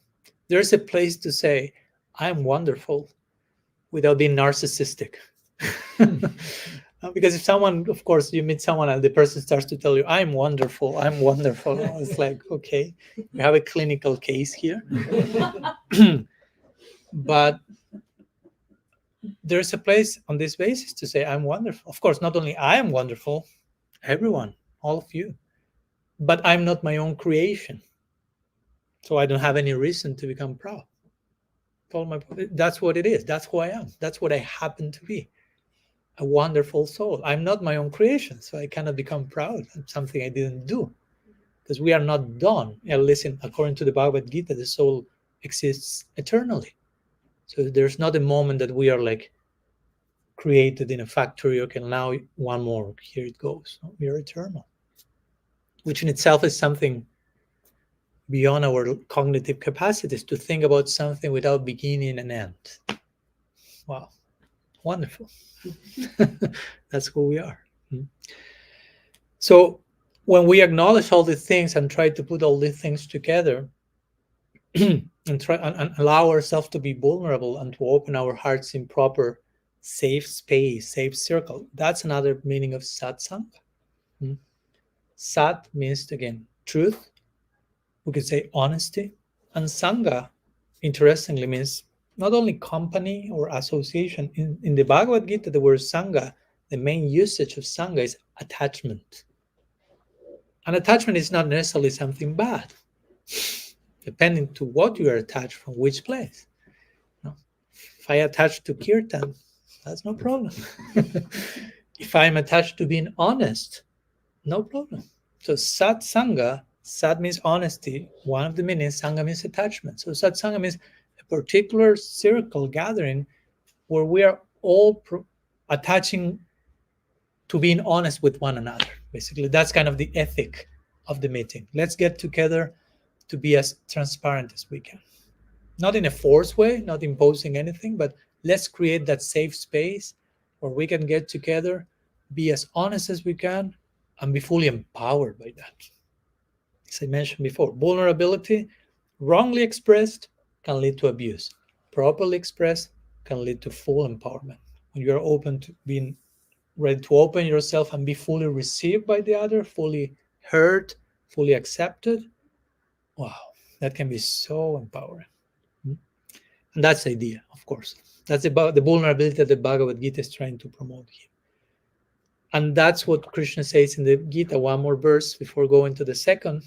There's a place to say, I'm wonderful, without being narcissistic. Because if someone, of course, you meet someone and the person starts to tell you, I'm wonderful, it's like, okay, we have a clinical case here. But there's a place on this basis to say, I'm wonderful. Of course, not only I am wonderful, everyone, all of you, but I'm not my own creation. So I don't have any reason to become proud. That's what it is. That's who I am. That's what I happen to be. A wonderful soul. I'm not my own creation, so I cannot become proud of something I didn't do, because we are not done. Listen, according to the Bhagavad-gita, the soul exists eternally. So there's not a moment that we are like created in a factory. Okay, now one more, here it goes. No, we are eternal, which in itself is something beyond our cognitive capacities, to think about something without beginning and end. Wow, wonderful. That's who we are. So when we acknowledge all these things and try to put all these things together and try and allow ourselves to be vulnerable and to open our hearts in proper safe space, safe circle, that's another meaning of satsanga. Sat means, again, truth. We could say honesty. And sangha, interestingly, means not only company or association. In the Bhagavad-gita, the word sangha, the main usage of sangha is attachment. And attachment is not necessarily something bad, depending to what you are attached from, which place. No? If I attach to kirtan, that's no problem. If I'm attached to being honest, no problem. So satsanga, sat means honesty. One of the meanings, sangha means attachment. So satsanga means a particular circle gathering where we are all attaching to being honest with one another. Basically, that's kind of the ethic of the meeting. Let's get together to be as transparent as we can. Not in a forced way, not imposing anything, but let's create that safe space where we can get together, be as honest as we can, and be fully empowered by that. As I mentioned before, vulnerability, wrongly expressed, can lead to abuse. Properly expressed, can lead to full empowerment. When you are open to being ready to open yourself and be fully received by the other, fully heard, fully accepted, wow, that can be so empowering. And that's the idea, of course. That's about the vulnerability that the Bhagavad-gita is trying to promote here. And that's what Krishna says in the Gita. One more verse before going to the second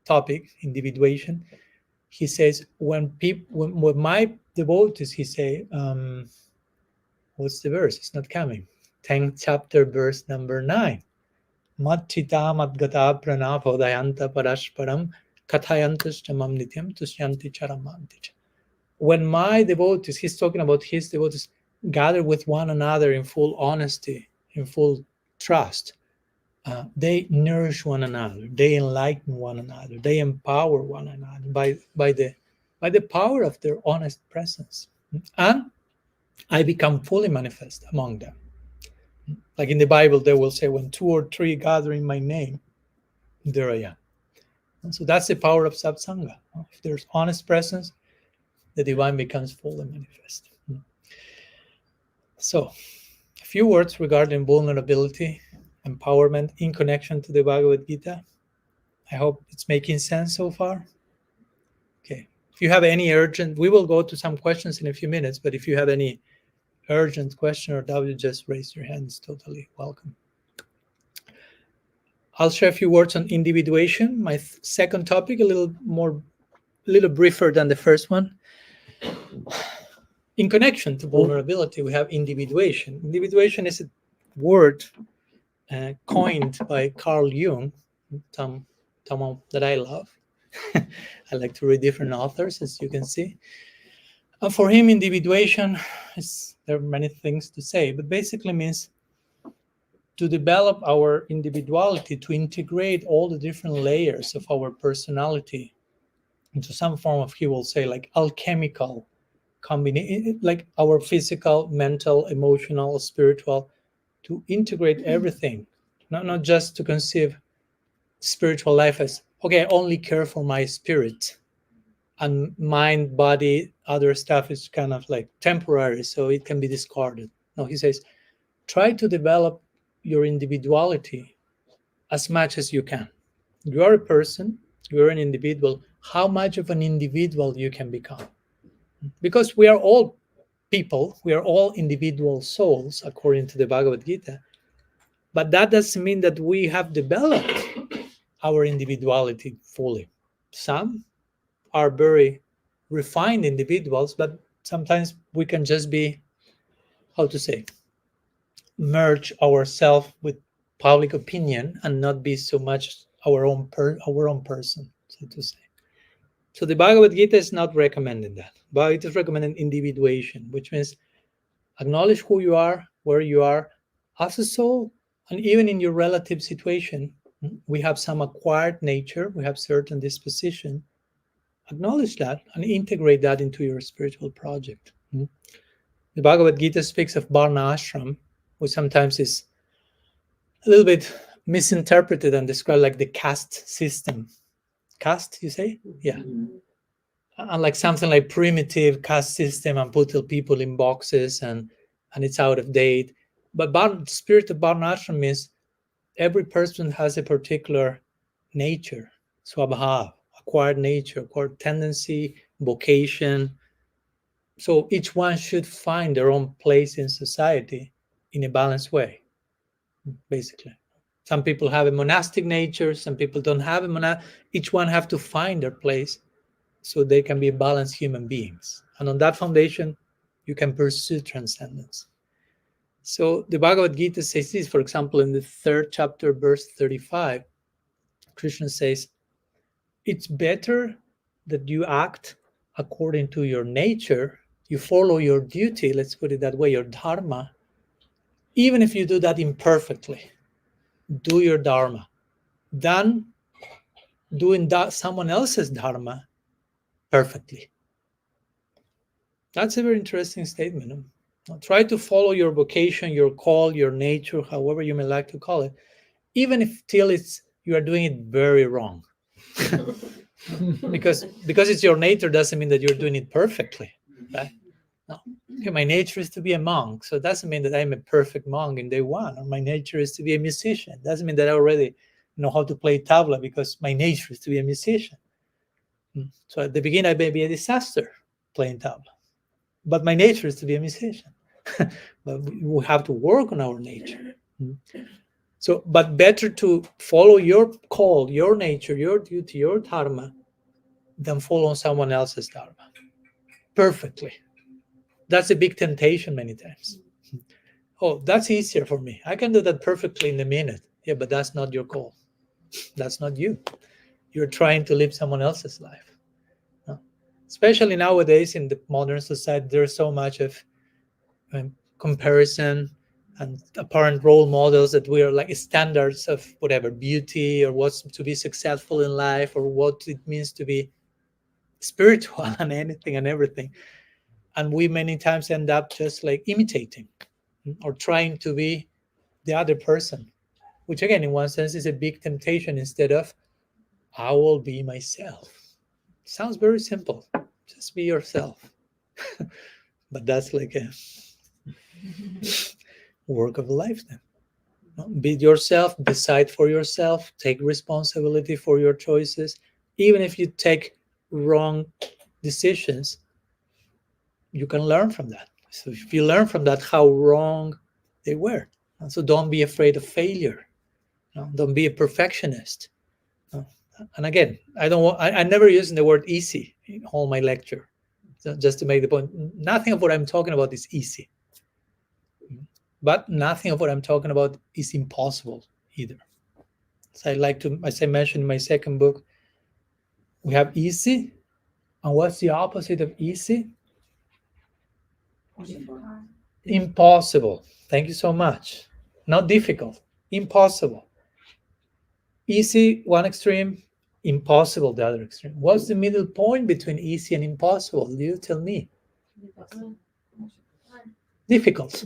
topic, individuation. He says, when my devotees, he say, what's the verse? It's not coming. 10th chapter, verse number 9. Matchita madgata pranapa dayanta parashparam kathayantastamam nityam tusyanti charamanticha. When my devotees, he's talking about his devotees, gather with one another in full honesty, in full trust, they nourish one another, they enlighten one another, they empower one another by the power of their honest presence. And I become fully manifest among them. Like in the Bible, they will say, when 2 or 3 gather in my name, there I am. And so that's the power of satsanga. If there's honest presence, the divine becomes fully manifest. So, a few words regarding vulnerability, empowerment in connection to the Bhagavad-gita. I hope it's making sense so far. Okay. If you have any urgent, we will go to some questions in a few minutes, but if you have any urgent question or doubt, you just raise your hand. It's totally welcome. I'll share a few words on individuation, my second topic, a little briefer than the first one. In connection to vulnerability, we have individuation. Individuation is a word coined by Carl Jung, someone that I love. I like to read different authors, as you can see. And for him, individuation, there are many things to say, but basically means to develop our individuality, to integrate all the different layers of our personality into some form of, he will say, like alchemical combination, like our physical, mental, emotional, spiritual, to integrate everything, not just to conceive spiritual life as, okay, I only care for my spirit, and mind, body, other stuff is kind of like temporary, so it can be discarded. No, he says, try to develop your individuality as much as you can. You are a person, you're an individual. How much of an individual you can become? Because we are all people, we are all individual souls, according to the Bhagavad-gita. But that doesn't mean that we have developed our individuality fully. Some are very refined individuals, but sometimes we can just be, how to say, merge ourselves with public opinion and not be so much our own person, so to say. So the Bhagavad Gita is not recommending that, but it is recommending individuation, which means acknowledge who you are, where you are as a soul, and even in your relative situation. We have some acquired nature, we have certain disposition. Acknowledge that and integrate that into your spiritual project. The Bhagavad Gita speaks of Varna ashram, which sometimes is a little bit misinterpreted and described like the caste system. Caste, you say? Yeah. And like something like primitive caste system and put people in boxes and it's out of date. But the spirit of Varna ashram means every person has a particular nature, swabhav, acquired nature, acquired tendency, vocation. So each one should find their own place in society in a balanced way, basically. Some people have a monastic nature, some people don't have a monastic. Each one have to find their place so they can be balanced human beings. And on that foundation, you can pursue transcendence. So the Bhagavad Gita says this, for example, in the 3rd chapter, verse 35, Krishna says, it's better that you act according to your nature, you follow your duty, let's put it that way, your dharma, even if you do that imperfectly, do your dharma, than doing that someone else's dharma perfectly. That's a very interesting statement. Try to follow your vocation, your call, your nature, however you may like to call it, even if till you are doing it very wrong. because it's your nature doesn't mean that you're doing it perfectly, right? No. Okay, my nature is to be a monk, so it doesn't mean that I'm a perfect monk in day one. Or my nature is to be a musician. It doesn't mean that I already know how to play tabla because my nature is to be a musician. So at the beginning, I may be a disaster playing tabla, but my nature is to be a musician. But we have to work on our nature. So, but better to follow your call, your nature, your duty, your dharma, than follow someone else's dharma perfectly. That's a big temptation many times. Oh, that's easier for me. I can do that perfectly in a minute. Yeah, but that's not your call. That's not you. You're trying to live someone else's life. No. Especially nowadays in the modern society, there's so much of comparison and apparent role models that we are like standards of whatever beauty or what's to be successful in life or what it means to be spiritual and anything and everything. And we many times end up just like imitating or trying to be the other person, which again, in one sense, is a big temptation instead of I will be myself. Sounds very simple. Just be yourself. But that's like a work of a lifetime. Be yourself, decide for yourself, take responsibility for your choices. Even if you take wrong decisions, you can learn from that. So if you learn from that how wrong they were. And so don't be afraid of failure. Don't be a perfectionist. And again, I never use the word easy in all my lecture. So just to make the point, nothing of what I'm talking about is easy. But nothing of what I'm talking about is impossible either. So I like to, as I mentioned in my second book, we have easy. And what's the opposite of easy? Impossible. Thank you so much. Not difficult. Impossible. Easy, one extreme. Impossible, the other extreme. What's the middle point between easy and impossible? You tell me. Difficult.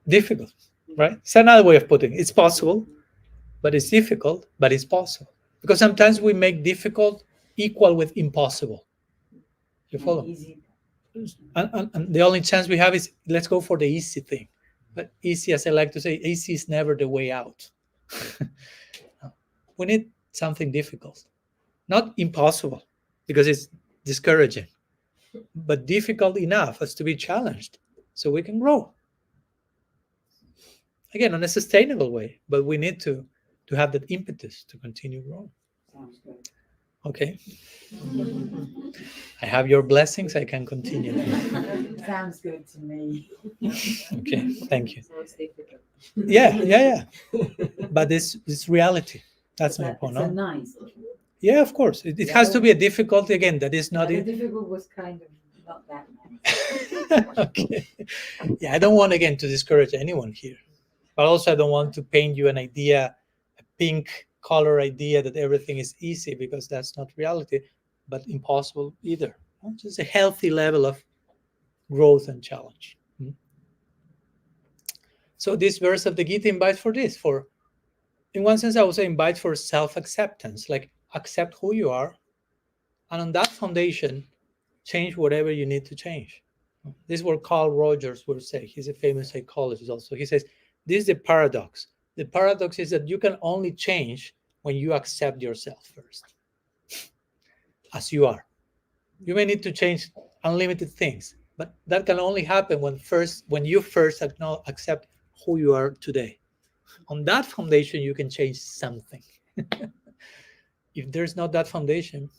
Difficult, right? It's another way of putting it. It's possible, but it's difficult, but it's possible. Because sometimes we make difficult equal with impossible. You follow? And the only chance we have is let's go for the easy thing. But easy, as I like to say, easy is never the way out. We need something difficult, not impossible, because it's discouraging, but difficult enough as to be challenged so we can grow. Again, in a sustainable way, but we need to have that impetus to continue growing. Sounds good. Okay. I have your blessings. I can continue. Sounds good to me. Okay. Thank you. Sounds difficult. Yeah. But this reality. That's my point. It's a No? nice. Yeah, of course. It has to be a difficulty again. That is not The it. difficult was kind of not that nice. Okay. Yeah, I don't want again to discourage anyone here, but also I don't want to paint you an idea, a pink color idea that everything is easy, because that's not reality, but impossible either. Just a healthy level of growth and challenge. So this verse of the Gita invites for this, for, in one sense, I would say invite for self-acceptance, like accept who you are, and on that foundation, change whatever you need to change. This is what Carl Rogers would say. He's a famous psychologist also. He says, this is the paradox. The paradox is that you can only change when you accept yourself first, as you are. You may need to change unlimited things, but that can only happen when you first accept who you are today. On that foundation, you can change something. If there's not that foundation,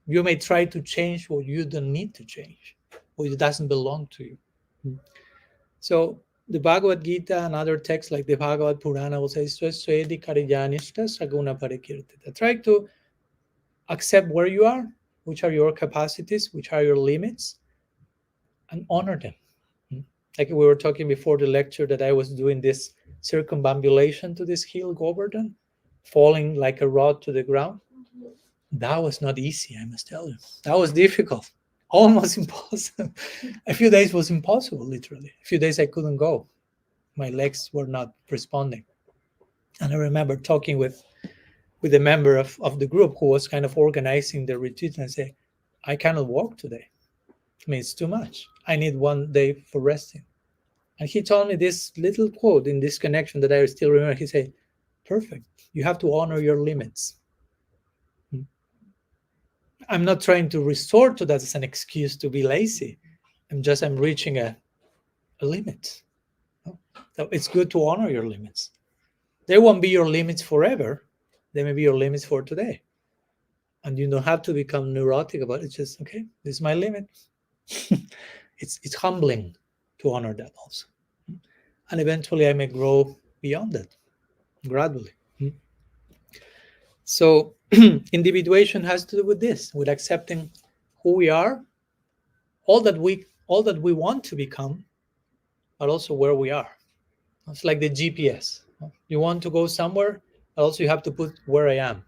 you may try to change what you don't need to change, what doesn't belong to you. So the Bhagavad-gita and other texts like the Bhagavad Purana will say, try to accept where you are, which are your capacities, which are your limits, and honor them. Like we were talking before the lecture, that I was doing this circumambulation to this hill, Govardhan, falling like a rod to the ground. That was not easy, I must tell you. That was difficult, almost impossible. A few days was impossible, literally. A few days I couldn't go. My legs were not responding. And I remember talking with a member of the group who was kind of organizing the retreat, and I say, I cannot walk today. I mean, it's too much. I need one day for resting. And he told me this little quote in this connection that I still remember. He said, perfect. You have to honor your limits. I'm not trying to resort to that as an excuse to be lazy. I'm reaching a limit. So it's good to honor your limits. They won't be your limits forever. They may be your limits for today. And you don't have to become neurotic about it. It's just, okay, this is my limit. It's humbling to honor that also. And eventually I may grow beyond that, gradually. So individuation has to do with this, with accepting who we are, all that we want to become, but also where we are. It's like the GPS. You want to go somewhere, but also you have to put where I am.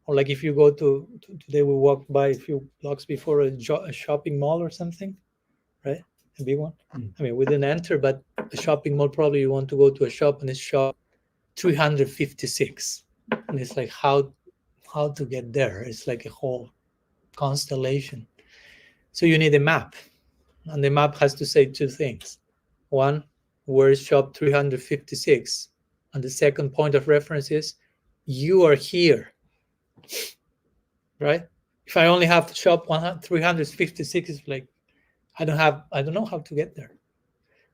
Or like if you go today we walked by a few blocks before a shopping mall or something, right? A big one. I mean, we didn't enter, but a shopping mall, probably you want to go to a shop, and it's shop 356. And it's like how to get there. It's like a whole constellation. So you need a map. And the map has to say two things. One, where is shop 356? And the second point of reference is you are here. Right? If I only have shop 356, it's like I don't know how to get there.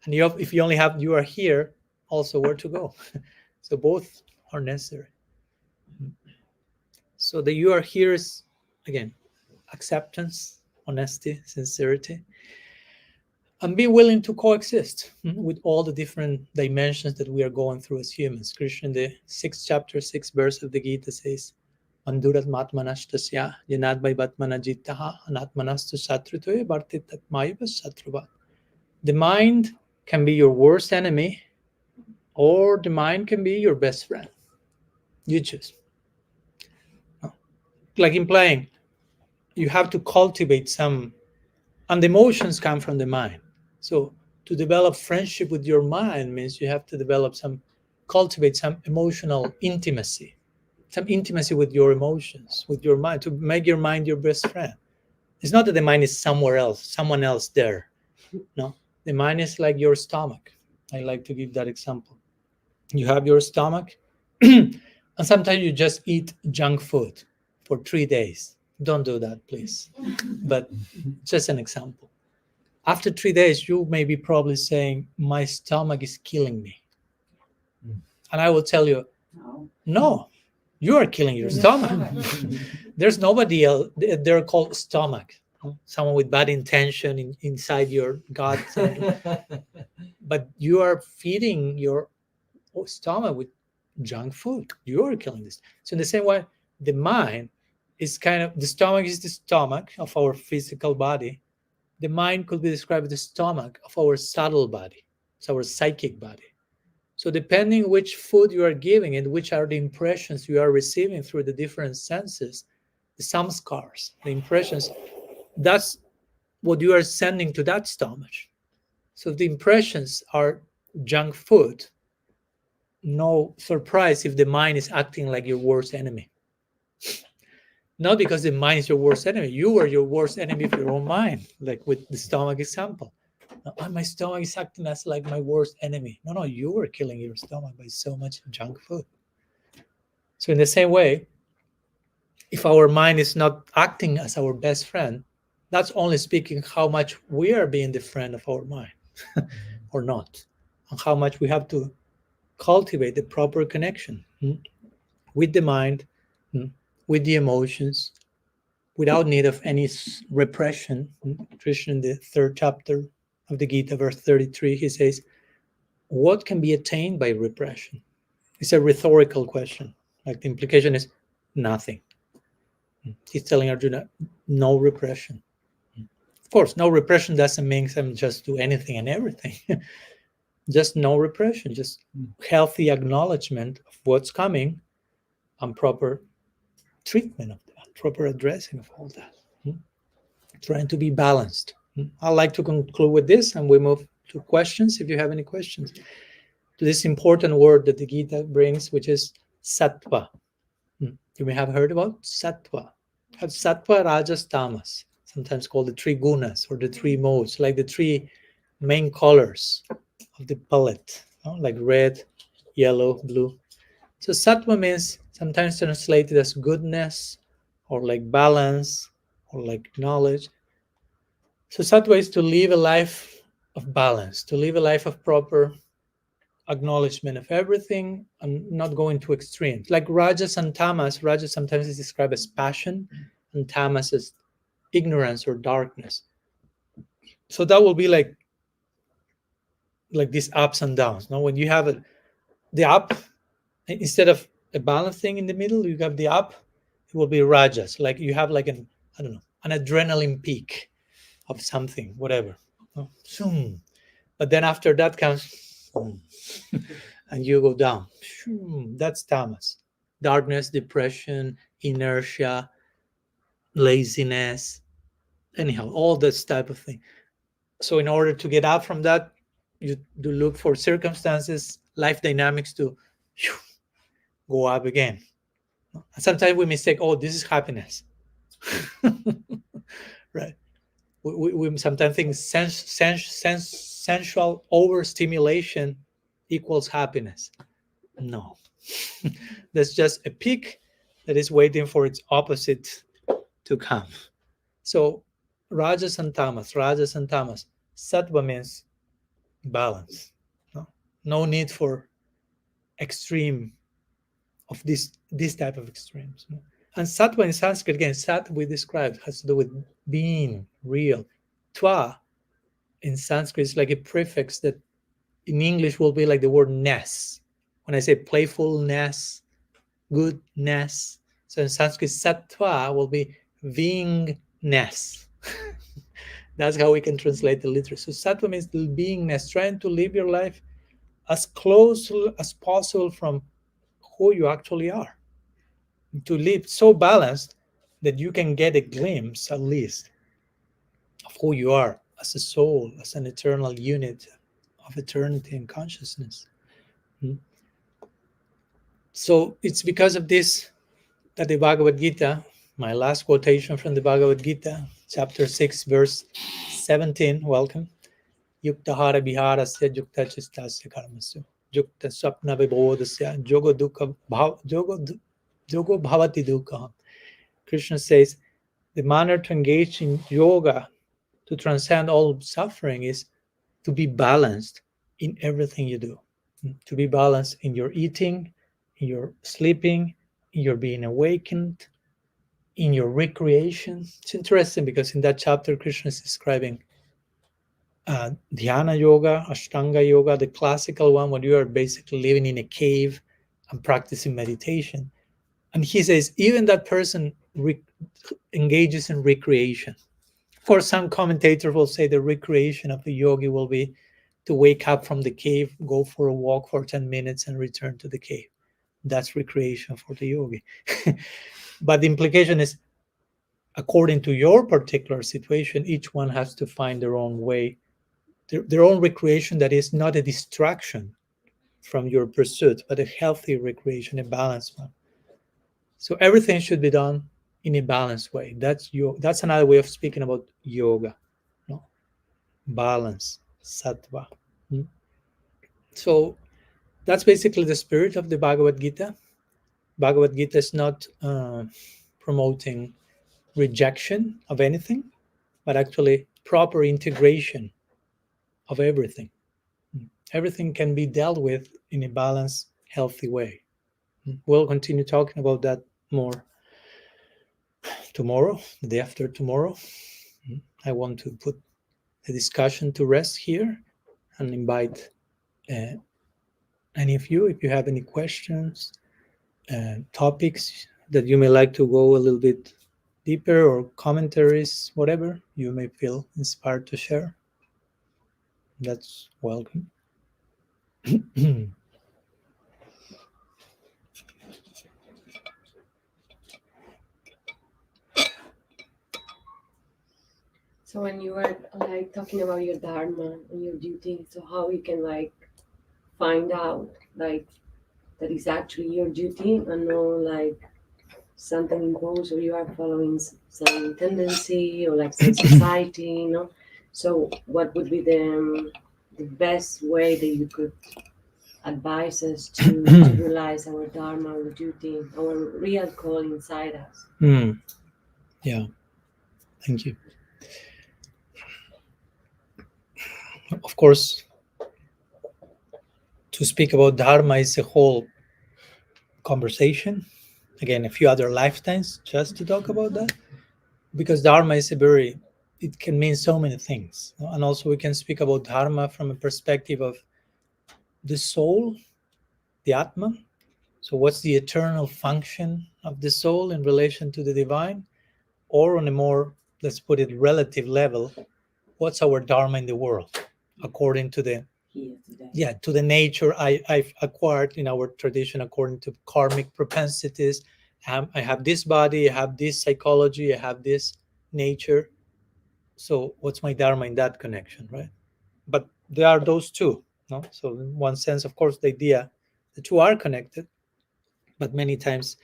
And if you only have you are here, also where to go. So both are necessary. So the you are here is, again, acceptance, honesty, sincerity, and be willing to coexist with all the different dimensions that we are going through as humans. Krishna in the 6th chapter, 6th verse of the Gita says, Mandurat matmanashtasya yanad by batmanajitaha anatmanastu satritoye bhartitat mayavas satruvat. The mind can be your worst enemy, or the mind can be your best friend. You choose. Like implying, you have to cultivate some, and the emotions come from the mind. So to develop friendship with your mind means you have to cultivate some emotional intimacy, some intimacy with your emotions, with your mind, to make your mind your best friend. It's not that the mind is somewhere else, someone else there. No, the mind is like your stomach. I like to give that example. You have your stomach, and sometimes you just eat junk food for 3 days. Don't do that, please. But just an example. After 3 days, you may be probably saying, my stomach is killing me. And I will tell you, no, you are killing your stomach. There's nobody else. They're called stomach. Someone with bad intention inside your gut. But you are feeding your stomach with junk food. You are killing this. So in the same way, the mind is kind of, the stomach is the stomach of our physical body. The mind could be described as the stomach of our subtle body. It's our psychic body. So depending which food you are giving and which are the impressions you are receiving through the different senses, the samskars, the impressions, that's what you are sending to that stomach. So if the impressions are junk food, no surprise if the mind is acting like your worst enemy. Not because the mind is your worst enemy. You are your worst enemy of your own mind, like with the stomach example. My stomach is acting as like my worst enemy. No, you were killing your stomach by so much junk food. So in the same way, if our mind is not acting as our best friend, that's only speaking how much we are being the friend of our mind or not, and how much we have to cultivate the proper connection with the mind, with the emotions, without need of any repression. Krishna, in the 3rd chapter of the Gita, verse 33, he says, what can be attained by repression? It's a rhetorical question. Like the implication is nothing. He's telling Arjuna, no repression. Of course, no repression doesn't mean them just do anything and everything. Just no repression, just healthy acknowledgement of what's coming and proper treatment of that, proper addressing of all that. Trying to be balanced. I'd like to conclude with this and we move to questions, if you have any questions. To this important word that the Gita brings, which is sattva. You may have heard about sattva. Sattva, rajas, tamas, sometimes called the 3 gunas or the 3 modes, like the 3 main colors of the palette, like red, yellow, blue. So sattva means sometimes translated as goodness or like balance or like knowledge. So sattva is to live a life of balance, to live a life of proper acknowledgement of everything and not going to extremes. Like rajas and tamas, rajas sometimes is described as passion and tamas as ignorance or darkness. So that will be like these ups and downs. Now, when you have the up, instead of a balance thing in the middle, you have the up, it will be rajas. Like you have like an adrenaline peak of something, whatever. But then after that comes and you go down. That's tamas. Darkness, depression, inertia, laziness, anyhow, all this type of thing. So in order to get out from that, you do look for circumstances, life dynamics to go up again. And sometimes we mistake, this is happiness. Right? We sometimes think sensual overstimulation equals happiness. No. That's just a peak that is waiting for its opposite to come. So rajas and tamas. Sattva means balance. No need for extreme of this type of extremes. And sattva in Sanskrit, again, sat we described has to do with being real. Tva in Sanskrit is like a prefix that in English will be like the word ness. When I say playfulness, goodness, so in Sanskrit, sattva will be beingness. That's how we can translate the literature. So sattva means the beingness, trying to live your life as close as possible from who you actually are. To live so balanced that you can get a glimpse, at least, of who you are as a soul, as an eternal unit of eternity and consciousness. So it's because of this that the Bhagavad-gita My last quotation from the Bhagavad-gita, chapter 6, verse 17. Welcome. Yukta hara viharasya yukta chistasya karmasu yukta swapna vibodasya yogo bhavati dukkha. Krishna says, the manner to engage in yoga to transcend all suffering is to be balanced in everything you do. To be balanced in your eating, in your sleeping, in your being awakened, in your recreation. It's interesting because in that chapter, Krishna is describing dhyana yoga, ashtanga yoga, the classical one, when you are basically living in a cave and practicing meditation. And he says, even that person engages in recreation. Of course, some commentators will say the recreation of the yogi will be to wake up from the cave, go for a walk for 10 minutes and return to the cave. That's recreation for the yogi. But the implication is, according to your particular situation, each one has to find their own way, their own recreation that is not a distraction from your pursuit, but a healthy recreation, a balanced one. So everything should be done in a balanced way. That's another way of speaking about yoga. No? Balance, sattva. So that's basically the spirit of the Bhagavad-gita. Bhagavad-gita is not promoting rejection of anything, but actually proper integration of everything. Everything can be dealt with in a balanced, healthy way. We'll continue talking about that more tomorrow, the day after tomorrow. I want to put the discussion to rest here and invite any of you, if you have any questions, topics that you may like to go a little bit deeper, or commentaries, whatever you may feel inspired to share, that's welcome. So when you are like talking about your dharma and your duty, so how you can like find out like that is actually your duty and not like something imposed, or you are following some tendency or like some society, you know? So what would be the best way that you could advise us to realize our dharma, our duty, our real call inside us? Yeah, thank you. Of course, to speak about dharma is a whole conversation. Again, a few other lifetimes just to talk about that, because dharma is it can mean so many things. And also we can speak about dharma from a perspective of the soul, the atma. So what's the eternal function of the soul in relation to the divine? Or on a more, let's put it, relative level, what's our dharma in the world according to the to the nature I've acquired in our tradition, according to karmic propensities. I have this body, I have this psychology, I have this nature. So what's my dharma in that connection, right? But there are those two, no? So in one sense, of course, the two are connected, but many times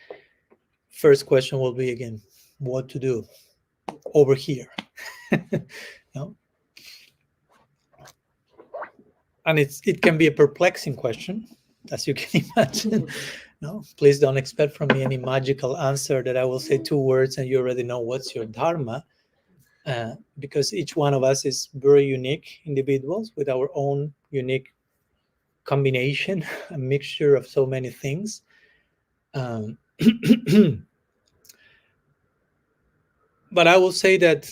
first question will be, again, what to do over here. No? And it can be a perplexing question, as you can imagine. No, please don't expect from me any magical answer that I will say 2 words and you already know what's your dharma, because each one of us is very unique individuals with our own unique combination, a mixture of so many things. But I will say that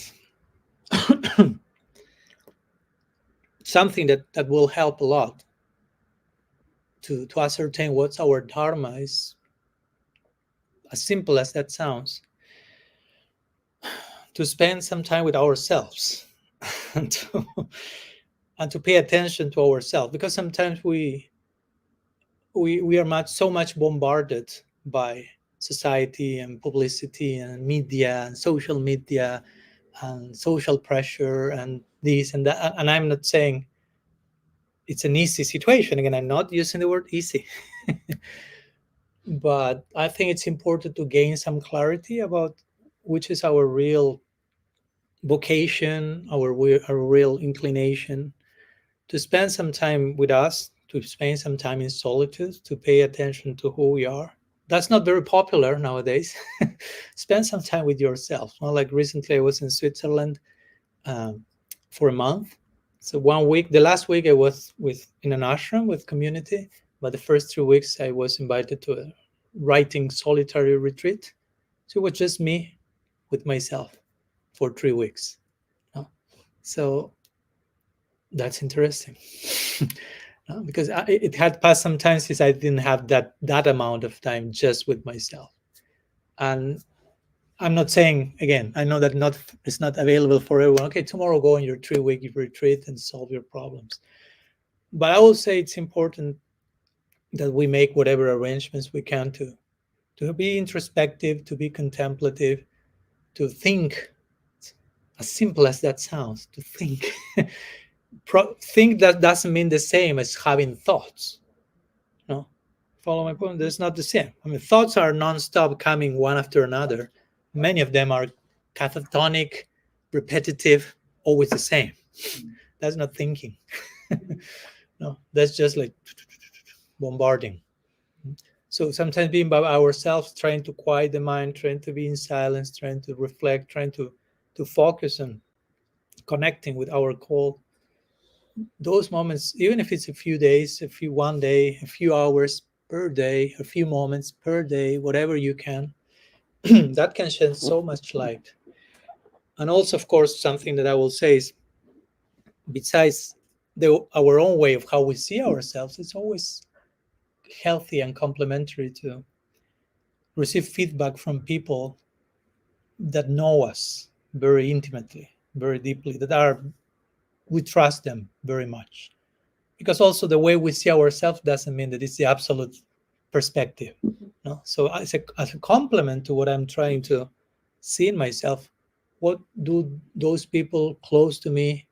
something that will help a lot to ascertain what's our dharma is, as simple as that sounds, to spend some time with ourselves and to pay attention to ourselves, because sometimes we are so much bombarded by society and publicity and media and social media and social pressure and this and that. And I'm not saying it's an easy situation. Again, I'm not using the word easy. But I think it's important to gain some clarity about which is our real vocation, our real inclination, to spend some time with us, to spend some time in solitude, to pay attention to who we are. That's not very popular nowadays. Spend some time with yourself. Well, like recently I was in Switzerland for a month. So 1 week, the last week I was in an ashram with community, but the first 3 weeks I was invited to a writing solitary retreat. So it was just me with myself for 3 weeks. So that's interesting. Because it had passed some time since I didn't have that amount of time just with myself. And I'm not saying, again, I know that it's not available for everyone. Okay, tomorrow go on your 3-week retreat and solve your problems. But I will say it's important that we make whatever arrangements we can to be introspective, to be contemplative, to think, as simple as that sounds, to think. Think that doesn't mean the same as having thoughts. No, follow my point? That's not the same. I mean, thoughts are non-stop coming one after another. Many of them are catatonic, repetitive, always the same. That's not thinking. No, that's just like bombarding. So sometimes being by ourselves, trying to quiet the mind, trying to be in silence, trying to reflect, trying to focus on connecting with our call. Those moments, even if it's a few days, one day, a few hours per day, a few moments per day, whatever you can, that can shed so much light. And also, of course, something that I will say is, besides our own way of how we see ourselves, it's always healthy and complementary to receive feedback from people that know us very intimately, very deeply, we trust them very much. Because also the way we see ourselves doesn't mean that it's the absolute perspective. No? So as a complement to what I'm trying to see in myself, what do those people close to me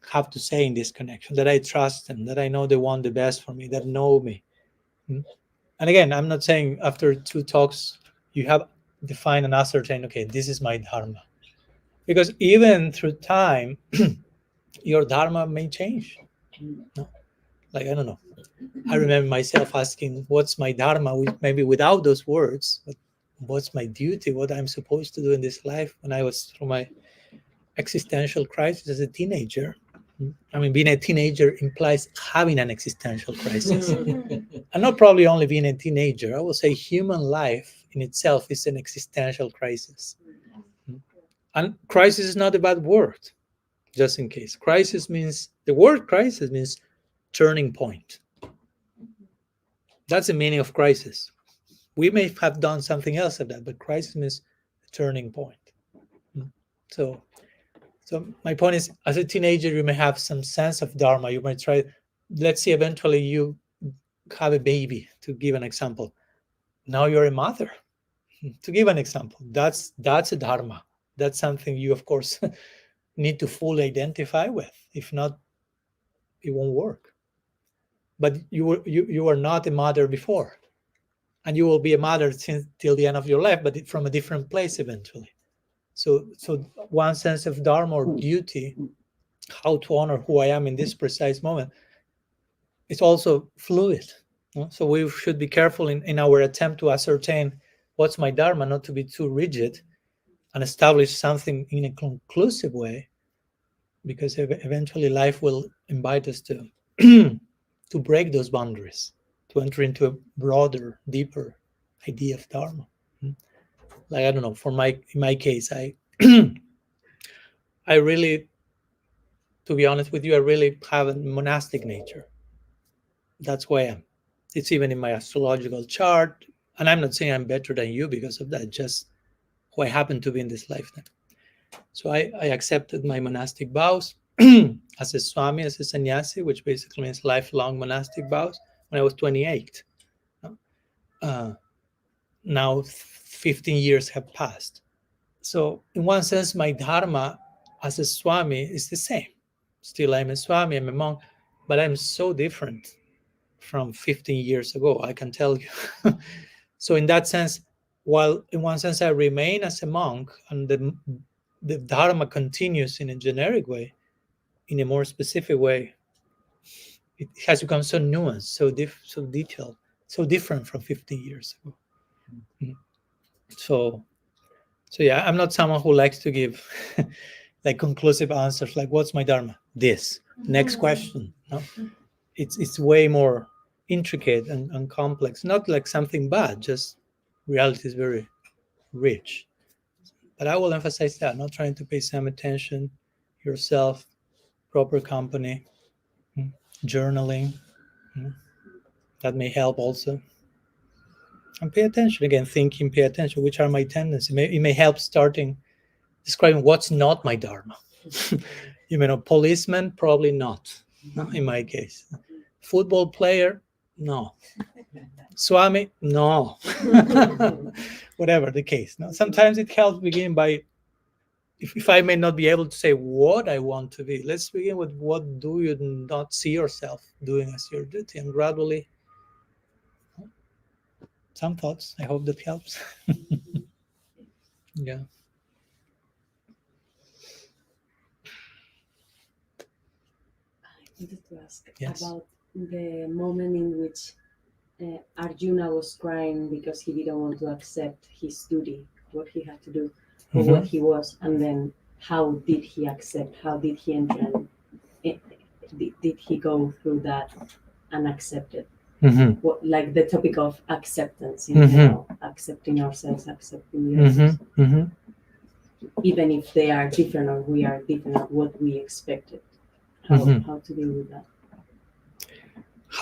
have to say in this connection, that I trust them, that I know they want the best for me, that know me. And again, I'm not saying after 2 talks you have defined and ascertained, okay, this is my dharma. Because even through time, your dharma may change. No? Like, I don't know. I remember myself asking, what's my dharma? Maybe without those words, but what's my duty? What I'm supposed to do in this life? When I was through my existential crisis as a teenager. I mean, being a teenager implies having an existential crisis. And not probably only being a teenager. I will say human life in itself is an existential crisis. And crisis is not a bad word, just in case. Crisis means, the word crisis means turning point. That's the meaning of crisis. We may have done something else of that, but crisis means a turning point. So my point is, as a teenager, you may have some sense of dharma. You might try, let's say eventually you have a baby, to give an example. Now you're a mother, to give an example. That's a dharma. That's something you, of course, need to fully identify with. If not, it won't work. But you were not a mother before, and you will be a mother till the end of your life, but from a different place eventually. So one sense of dharma or duty, how to honor who I am in this precise moment, it's also fluid. So we should be careful in our attempt to ascertain what's my dharma, not to be too rigid and establish something in a conclusive way, because eventually life will invite us to to break those boundaries, to enter into a broader, deeper idea of dharma. Like, I don't know, in my case, I really, to be honest with you, I really have a monastic nature. That's who I am. It's even in my astrological chart. And I'm not saying I'm better than you because of that, just who I happen to be in this lifetime. So I accepted my monastic vows as a Swami, as a sannyasi, which basically means lifelong monastic vows, when I was 28. Now 15 years have passed. So in one sense, my dharma as a Swami is the same. Still, I'm a Swami, I'm a monk, but I'm so different from 15 years ago, I can tell you. So in that sense, while in one sense I remain as a monk, and the dharma continues in a generic way, in a more specific way, it has become so nuanced, so detailed, so different from 15 years ago. So yeah, I'm not someone who likes to give like conclusive answers, like what's my dharma? This. Next question. No? It's way more intricate and complex. Not like something bad, just reality is very rich. But I will emphasize that, not trying to pay some attention, yourself, proper company, journaling. That may help also. And pay attention, again, thinking, pay attention, which are my tendencies. It may help starting describing what's not my dharma. You know, policeman, probably not in my case. Football player, no. Swami, no. Whatever the case. No. Sometimes it helps begin by, if I may not be able to say what I want to be, let's begin with what do you not see yourself doing as your duty, and gradually some thoughts. I hope that helps. Yeah. I wanted to ask Yes. about the moment in which Arjuna was crying because he didn't want to accept his duty, what he had to do, or what he was, and then how did he accept? How did he enter? Did he go through that and accept it? What, like the topic of acceptance in general, accepting ourselves, accepting the others, even if they are different or we are different of what we expected. How to deal with that?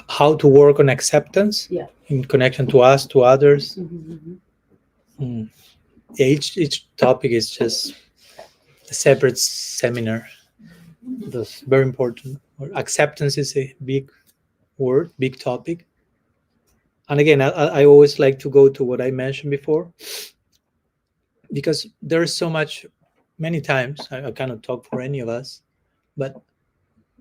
How to work on acceptance? Yeah. In connection to us, to others. Yeah, each topic is just a separate seminar. That's very important. Acceptance is a big word, big topic. And again, I always like to go to what I mentioned before, because there is so much, many times, I cannot talk for any of us, but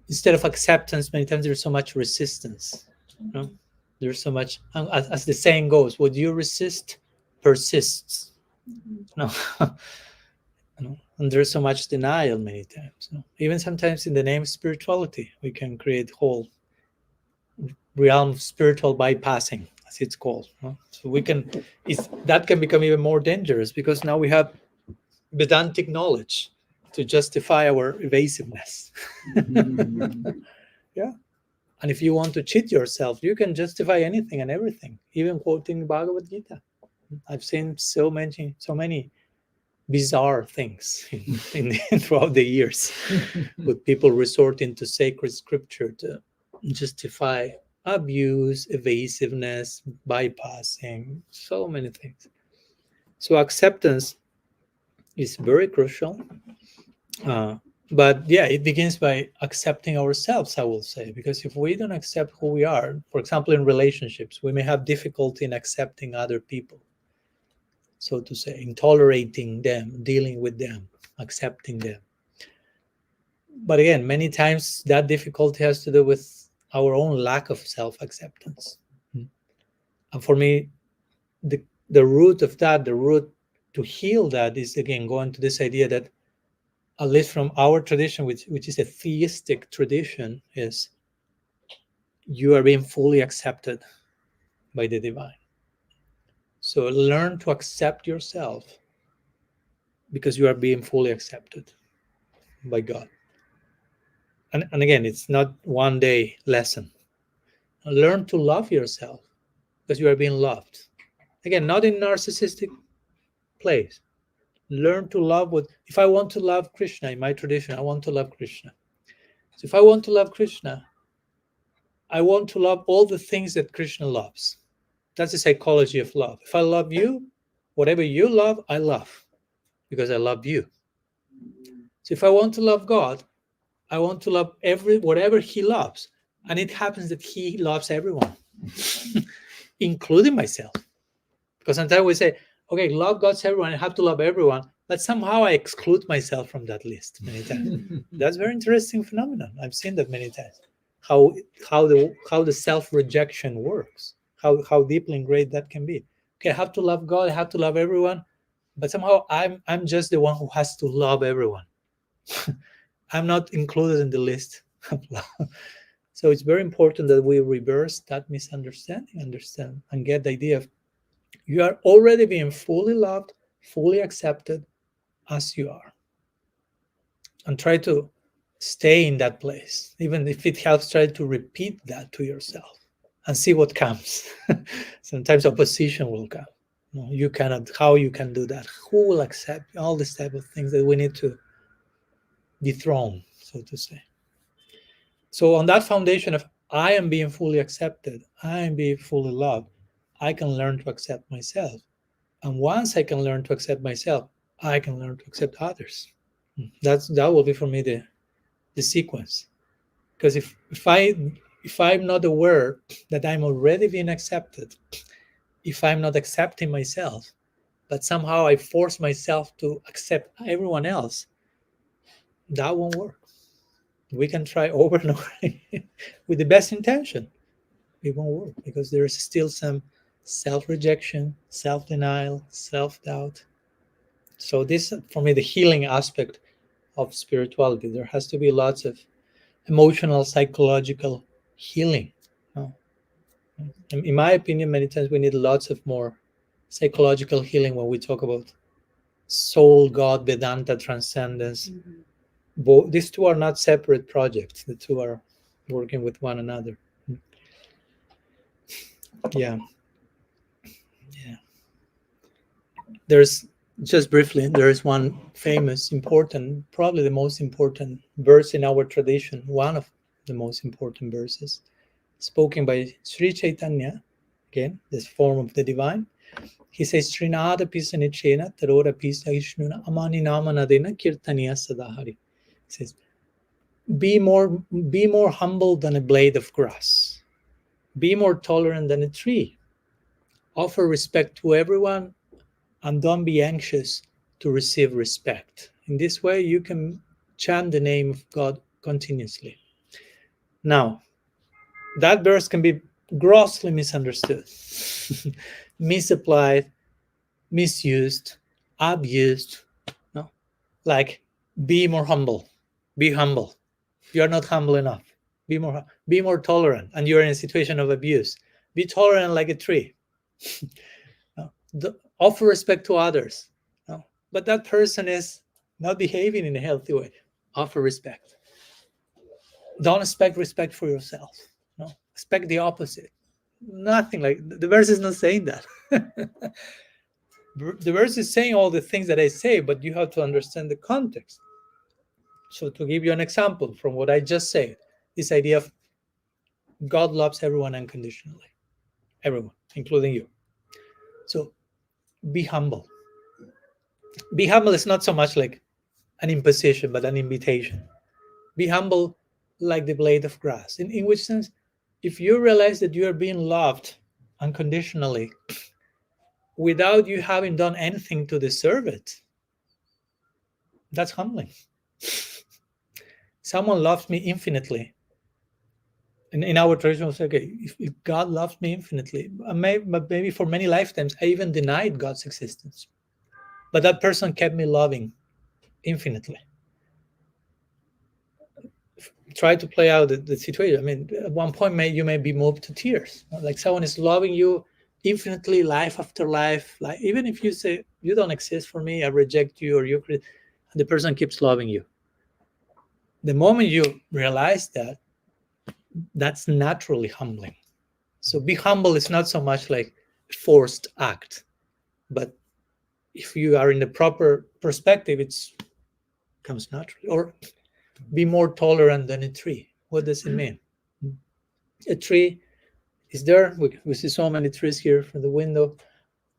instead of acceptance, many times there's so much resistance. You know? There's so much, as the saying goes, what you resist persists. No. And there's so much denial many times. Even sometimes in the name of spirituality, we can create whole realm of spiritual bypassing, as it's called. So we can, that can become even more dangerous, because now we have Vedantic knowledge to justify our evasiveness. Yeah. And if you want to cheat yourself, you can justify anything and everything, even quoting Bhagavad-gita. I've seen so many bizarre things throughout the years, with people resorting to sacred scripture to justify abuse, evasiveness, bypassing, so many things. So acceptance is very crucial. But yeah, it begins by accepting ourselves, I will say, because if we don't accept who we are, for example, in relationships, we may have difficulty in accepting other people, so to say, in tolerating them, dealing with them, accepting them. But again, many times that difficulty has to do with our own lack of self-acceptance. And for me, the root of that, the root to heal that, is again going to this idea that, at least from our tradition, which is a theistic tradition, is you are being fully accepted by the divine. So learn to accept yourself, because you are being fully accepted by God. And again, it's not one day lesson. Learn to love yourself, because you are being loved. Again, not in narcissistic place. Learn to love if I want to love Krishna, in my tradition, I want to love Krishna. So if I want to love Krishna, I want to love all the things that Krishna loves. That's the psychology of love. If I love you, whatever you love, I love, because I love you. So if I want to love God, I want to love whatever he loves. And it happens that he loves everyone, including myself. Because sometimes we say, okay, love God's everyone, I have to love everyone, but somehow I exclude myself from that list many times. That's a very interesting phenomenon. I've seen that many times. How the self-rejection works, how deeply ingrained that can be. Okay, I have to love God, I have to love everyone, but somehow I'm just the one who has to love everyone. I'm not included in the list of love. So it's very important that we reverse that misunderstanding, understand, and get the idea of you are already being fully loved, fully accepted as you are. And try to stay in that place. Even if it helps, try to repeat that to yourself and see what comes. Sometimes opposition will come. You cannot, how you can do that? Who will accept all these type of things that we need to dethrone, so to say. So on that foundation of I am being fully accepted, I am being fully loved, I can learn to accept myself. And once I can learn to accept myself, I can learn to accept others. That will be for me the sequence. Because if I'm not aware that I'm already being accepted, if I'm not accepting myself, but somehow I force myself to accept everyone else, that won't work. We can try over and over with the best intention. It won't work because there is still some self-rejection, self-denial, self-doubt. So this, for me, the healing aspect of spirituality. There has to be lots of emotional, psychological healing. In my opinion, many times we need lots of more psychological healing when we talk about soul, God, Vedanta, transcendence. Both these two are not separate projects. The two are working with one another. Yeah. There's, just briefly, there is one famous, important, probably the most important verse in our tradition, one of the most important verses, spoken by Sri Chaitanya, again, this form of the divine. He says, Srinada Pisanichena, Tarora Pisa Ishnuna, Amani Namanadena, Kirtaniya Sadahari. He says, be more humble than a blade of grass. Be more tolerant than a tree. Offer respect to everyone and don't be anxious to receive respect. In this way, you can chant the name of God continuously. Now, that verse can be grossly misunderstood, misapplied, misused, abused. No, like be more humble, be humble. You're not humble enough. Be more tolerant, and you're in a situation of abuse. Be tolerant like a tree. No, offer respect to others. No, but that person is not behaving in a healthy way. Offer respect. Don't expect respect for yourself. No, expect the opposite. Nothing like the verse is not saying that. The verse is saying all the things that I say, but you have to understand the context. So to give you an example from what I just said, this idea of God loves everyone unconditionally, everyone, including you. So be humble. Be humble is not so much like an imposition, but an invitation. Be humble like the blade of grass. In which sense, if you realize that you are being loved unconditionally without you having done anything to deserve it, that's humbling. Someone loves me infinitely. In our tradition, we'll say, okay, if God loves me infinitely, maybe for many lifetimes, I even denied God's existence. But that person kept me loving infinitely. Try to play out the situation. I mean, at one point, you may be moved to tears. Like someone is loving you infinitely, life after life. Like even if you say, you don't exist for me, I reject you, or the person keeps loving you. The moment you realize that, that's naturally humbling. So be humble is not so much like a forced act, but if you are in the proper perspective, it comes naturally. Or be more tolerant than a tree. What does it mean? A tree is there. We see so many trees here from the window.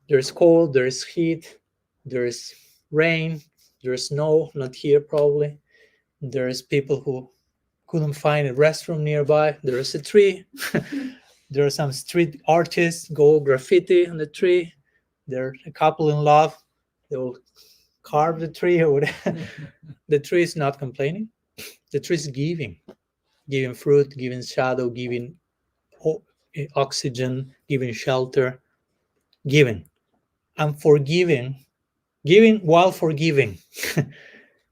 There's cold, there's heat, there's rain, there's snow, not here probably. There's people who couldn't find a restroom nearby. There is a tree. There are some street artists go graffiti on the tree. There's a couple in love. They will carve the tree or whatever. The tree is not complaining. The tree is giving fruit, giving shadow, giving oxygen, giving shelter. giving and forgiving, giving while forgiving,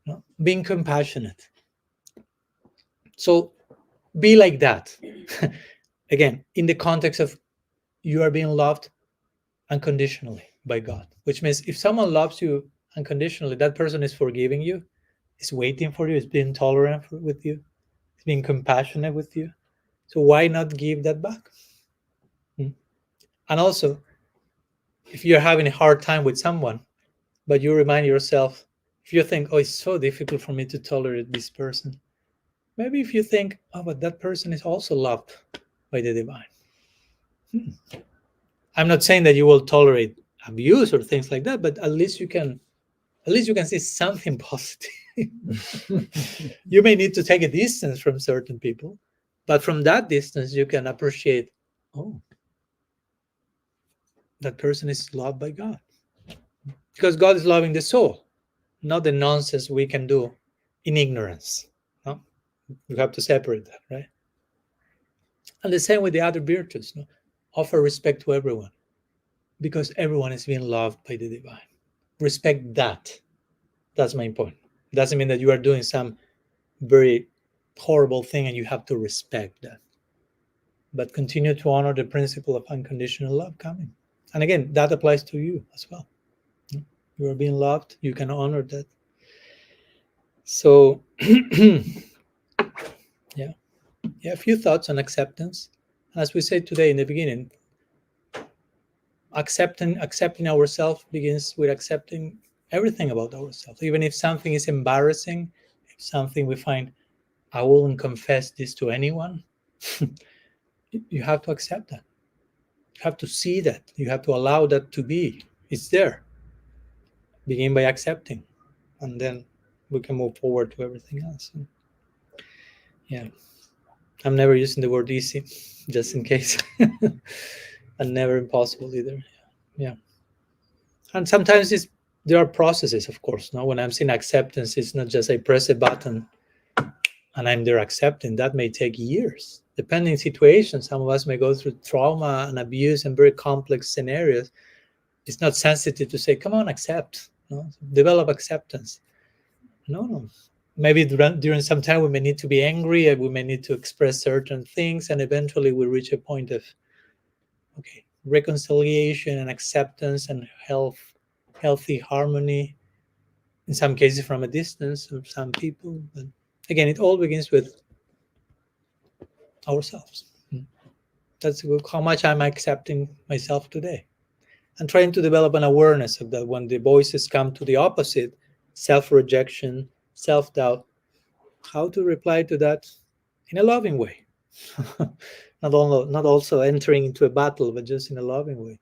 no? Being compassionate. So be like that. Again, in the context of you are being loved unconditionally by God, which means if someone loves you unconditionally, that person is forgiving you, is waiting for you, is being tolerant with you, is being compassionate with you. So why not give that back? And also, if you're having a hard time with someone, but you remind yourself, if you think, oh, it's so difficult for me to tolerate this person, maybe if you think, oh, but that person is also loved by the divine. I'm not saying that you will tolerate abuse or things like that, but at least you can see something positive. You may need to take a distance from certain people, but from that distance you can appreciate, oh, that person is loved by God, because God is loving the soul, not the nonsense we can do in ignorance. No? You have to separate that, right? And the same with the other virtues. No? Offer respect to everyone, because everyone is being loved by the divine. Respect that. That's my point. It doesn't mean that you are doing some very horrible thing and you have to respect that. But continue to honor the principle of unconditional love coming. And again, that applies to you as well. You are being loved, you can honor that. So, yeah, a few thoughts on acceptance. As we said today in the beginning, accepting ourselves begins with accepting everything about ourselves. Even if something is embarrassing, if something we find, I wouldn't confess this to anyone, you have to accept that. You have to see that. You have to allow that to be. It's there. Begin by accepting, and then we can move forward to everything else. Yeah, I'm never using the word easy, just in case, and never impossible either. Yeah, and sometimes there are processes, of course. No, when I'm saying acceptance, it's not just I press a button and I'm there accepting. That may take years, depending on situations. Some of us may go through trauma and abuse and very complex scenarios. It's not sensitive to say, come on, accept. No? Develop acceptance. No. Maybe during some time we may need to be angry, and we may need to express certain things, and eventually we reach a point of, okay, reconciliation and acceptance and healthy harmony, in some cases from a distance of some people. But again, it all begins with ourselves. That's how much I'm accepting myself today, and trying to develop an awareness of that when the voices come to the opposite, self-rejection, self-doubt, how to reply to that in a loving way. not also entering into a battle, but just in a loving way,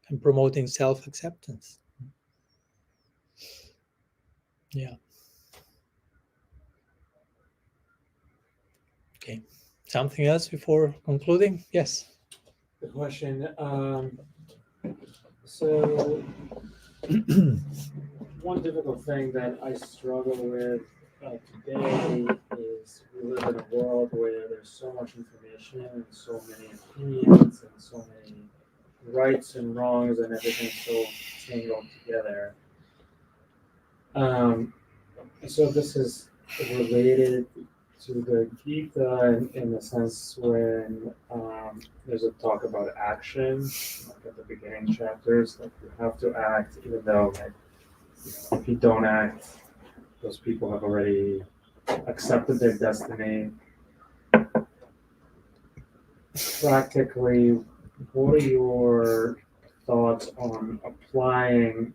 and promoting self-acceptance. Yeah. Okay. Something else before concluding? Yes. The question. So one difficult thing that I struggle with today is we live in a world where there's so much information and so many opinions and so many rights and wrongs and everything so tangled together. So this is related to the Gita in the sense when there's a talk about action, like at the beginning chapters, like you have to act even though, like, if you don't act, those people have already accepted their destiny. Practically, what are your thoughts on applying,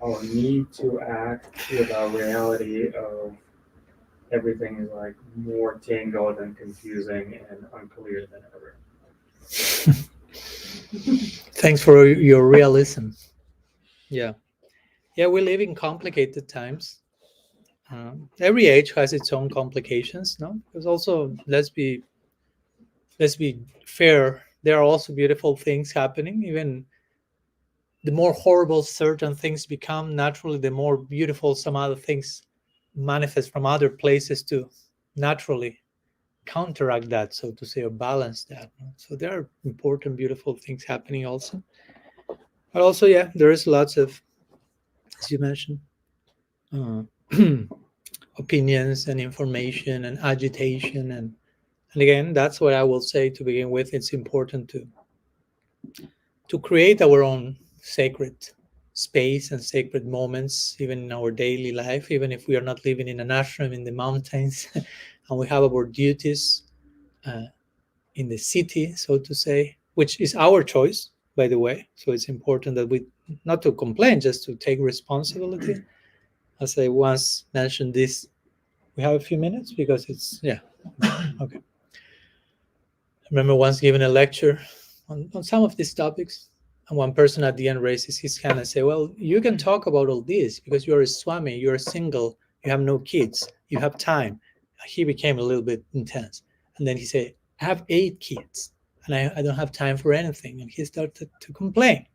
our need to act with our reality of everything is like more tangled and confusing and unclear than ever? Thanks for your realism. Yeah, we live in complicated times. Every age has its own complications, no? Because also, let's be fair, there are also beautiful things happening. Even the more horrible certain things become, naturally, the more beautiful some other things manifest from other places to naturally counteract that, so to say, or balance that. So there are important, beautiful things happening also. But also, yeah, there is lots of, as you mentioned, opinions and information and agitation, and again, that's what I will say to begin with. It's important to create our own sacred space and sacred moments, even in our daily life, even if we are not living in an ashram in the mountains, and we have our duties in the city, so to say, which is our choice, by the way. So it's important that we not to complain, just to take responsibility. As I once mentioned this, we have a few minutes because it's, yeah, okay. I remember once giving a lecture on some of these topics, and one person at the end raises his hand and say, well, you can talk about all this because you're a Swami, you're single, you have no kids, you have time. He became a little bit intense. And then he said, I have 8 kids and I don't have time for anything. And he started to complain.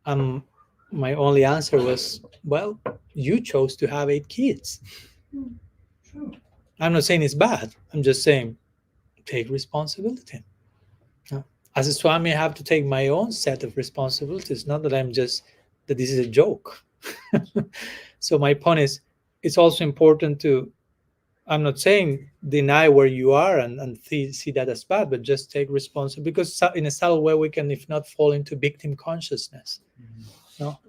My only answer was, well, you chose to have 8 kids. I'm not saying it's bad. I'm just saying, take responsibility. As a Swami, I have to take my own set of responsibilities, not that I'm just, that this is a joke. So my point is, it's also important to, I'm not saying deny where you are and see that as bad, but just take responsibility, because in a subtle way we can, if not, fall into victim consciousness. No?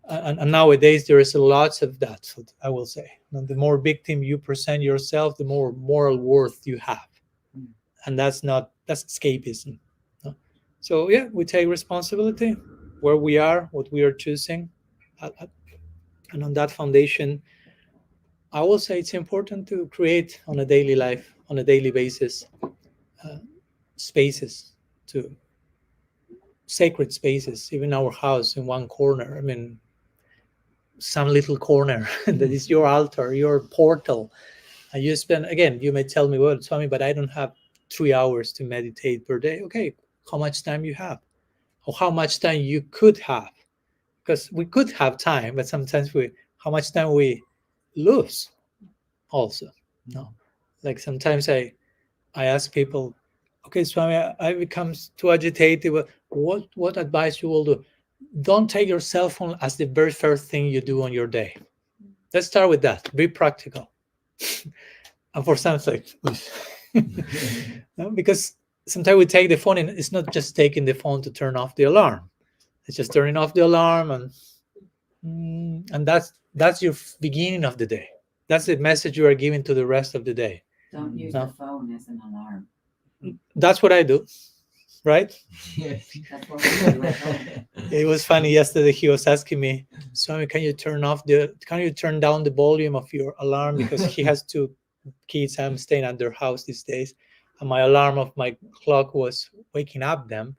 And nowadays there is lots of that, so I will say. And the more victim you present yourself, the more moral worth you have. And that's escapism. No? So yeah, we take responsibility where we are, what we are choosing. And on that foundation, I will say it's important to create on a daily life, on a daily basis, spaces, to sacred spaces, even our house in one corner. I mean, some little corner that is your altar, your portal. And you spend, again, you may tell me, well, Swami, but I don't have 3 hours to meditate per day. Okay, how much time you have? Or how much time you could have? Because we could have time, but sometimes how much time we lose also. No, like sometimes I ask people, okay, Swami, I become too agitated. What advice you will do? Don't take your cell phone as the very first thing you do on your day. Let's start with that. Be practical. And for some, it's like, no, because sometimes we take the phone and it's not just taking the phone to turn off the alarm. It's just turning off the alarm, and that's your beginning of the day. That's the message you are giving to the rest of the day. Don't use the phone as an alarm. That's what I do, right? That's what we do at home. It was funny yesterday. He was asking me, Swami, can you turn down the volume of your alarm, because he has 2 kids. I'm staying at their house these days, and my alarm of my clock was waking up them.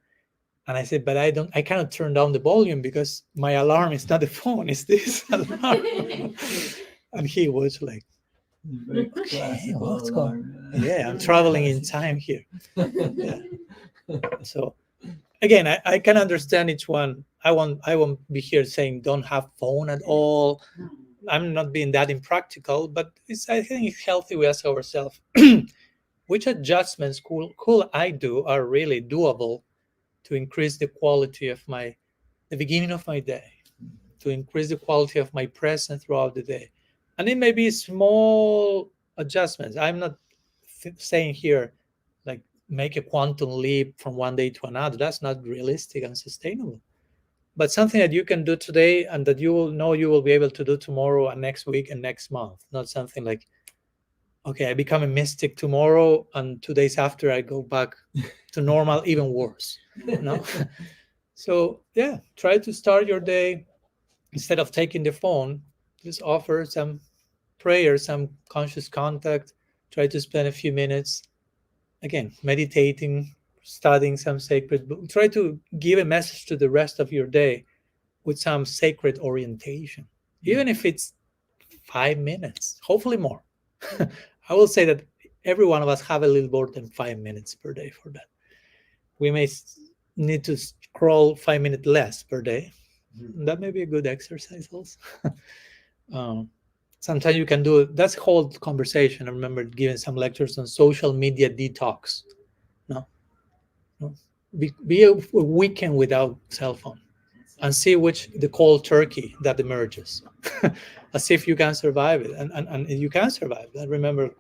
And I said, but I cannot turn down the volume because my alarm is not the phone, it's this alarm. And he was like, okay, what's going on? Yeah, I'm traveling in time here. Yeah. So again, I can understand each one. I won't be here saying don't have phone at all. I'm not being that impractical, but I think it's healthy we ask ourselves, which adjustments could I do are really doable to increase the quality of the beginning of my day, to increase the quality of my presence throughout the day. And it may be small adjustments. I'm not saying here, like, make a quantum leap from one day to another. That's not realistic and sustainable. But something that you can do today and that you will know you will be able to do tomorrow and next week and next month. Not something like, okay, I become a mystic tomorrow and 2 days after I go back to normal, even worse. No? So yeah, try to start your day, instead of taking the phone, just offer some prayer, some conscious contact. Try to spend a few minutes, again, meditating, studying some sacred book. Try to give a message to the rest of your day with some sacred orientation, even if it's 5 minutes, hopefully more. I will say that every one of us have a little more than 5 minutes per day for that. We may need to scroll 5 minutes less per day. That may be a good exercise also. Sometimes you can do that's whole conversation. I remember giving some lectures on social media detox. No, be a weekend without cell phone. and see which the cold turkey that emerges. As if you can survive it, and you can survive. I remember,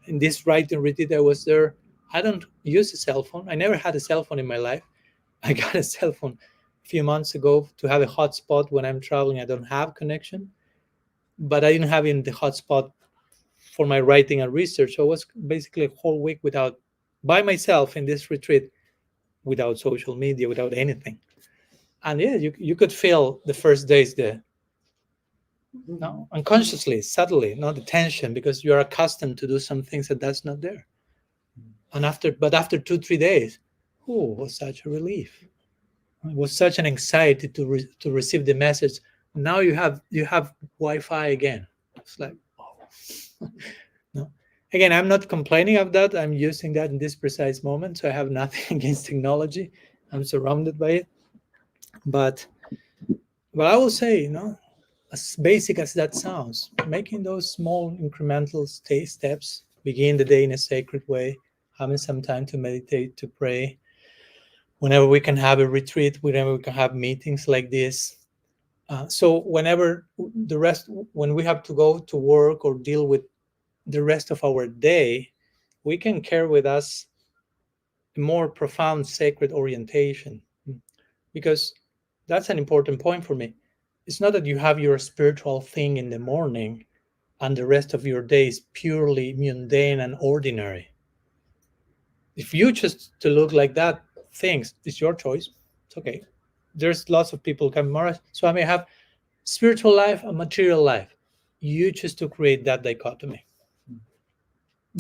in this writing retreat I was there, I don't use a cell phone. I never had a cell phone in my life. I got a cell phone a few months ago to have a hotspot when I'm traveling. I don't have connection, but I didn't have in the hotspot for my writing and research. So I was basically a whole week by myself in this retreat, without social media, without anything. And you could feel the first days unconsciously, subtly, not the tension, because you are accustomed to do some things that's not there. And after 2-3 days, it was such a relief. It was such an anxiety to receive the message. Now you have Wi-Fi again. It's like, no. Again, I'm not complaining of that. I'm using that in this precise moment, so I have nothing against technology. I'm surrounded by it. But I will say, as basic as that sounds, making those small incremental steps, begin the day in a sacred way, having some time to meditate, to pray, whenever we can have a retreat, whenever we can have meetings like this. So when we have to go to work or deal with the rest of our day, we can carry with us a more profound sacred orientation, because that's an important point for me. It's not that you have your spiritual thing in the morning and the rest of your day is purely mundane and ordinary. If you choose to look like that, it's your choice. It's okay. There's lots of people coming more. So I may have spiritual life and material life. You choose to create that dichotomy.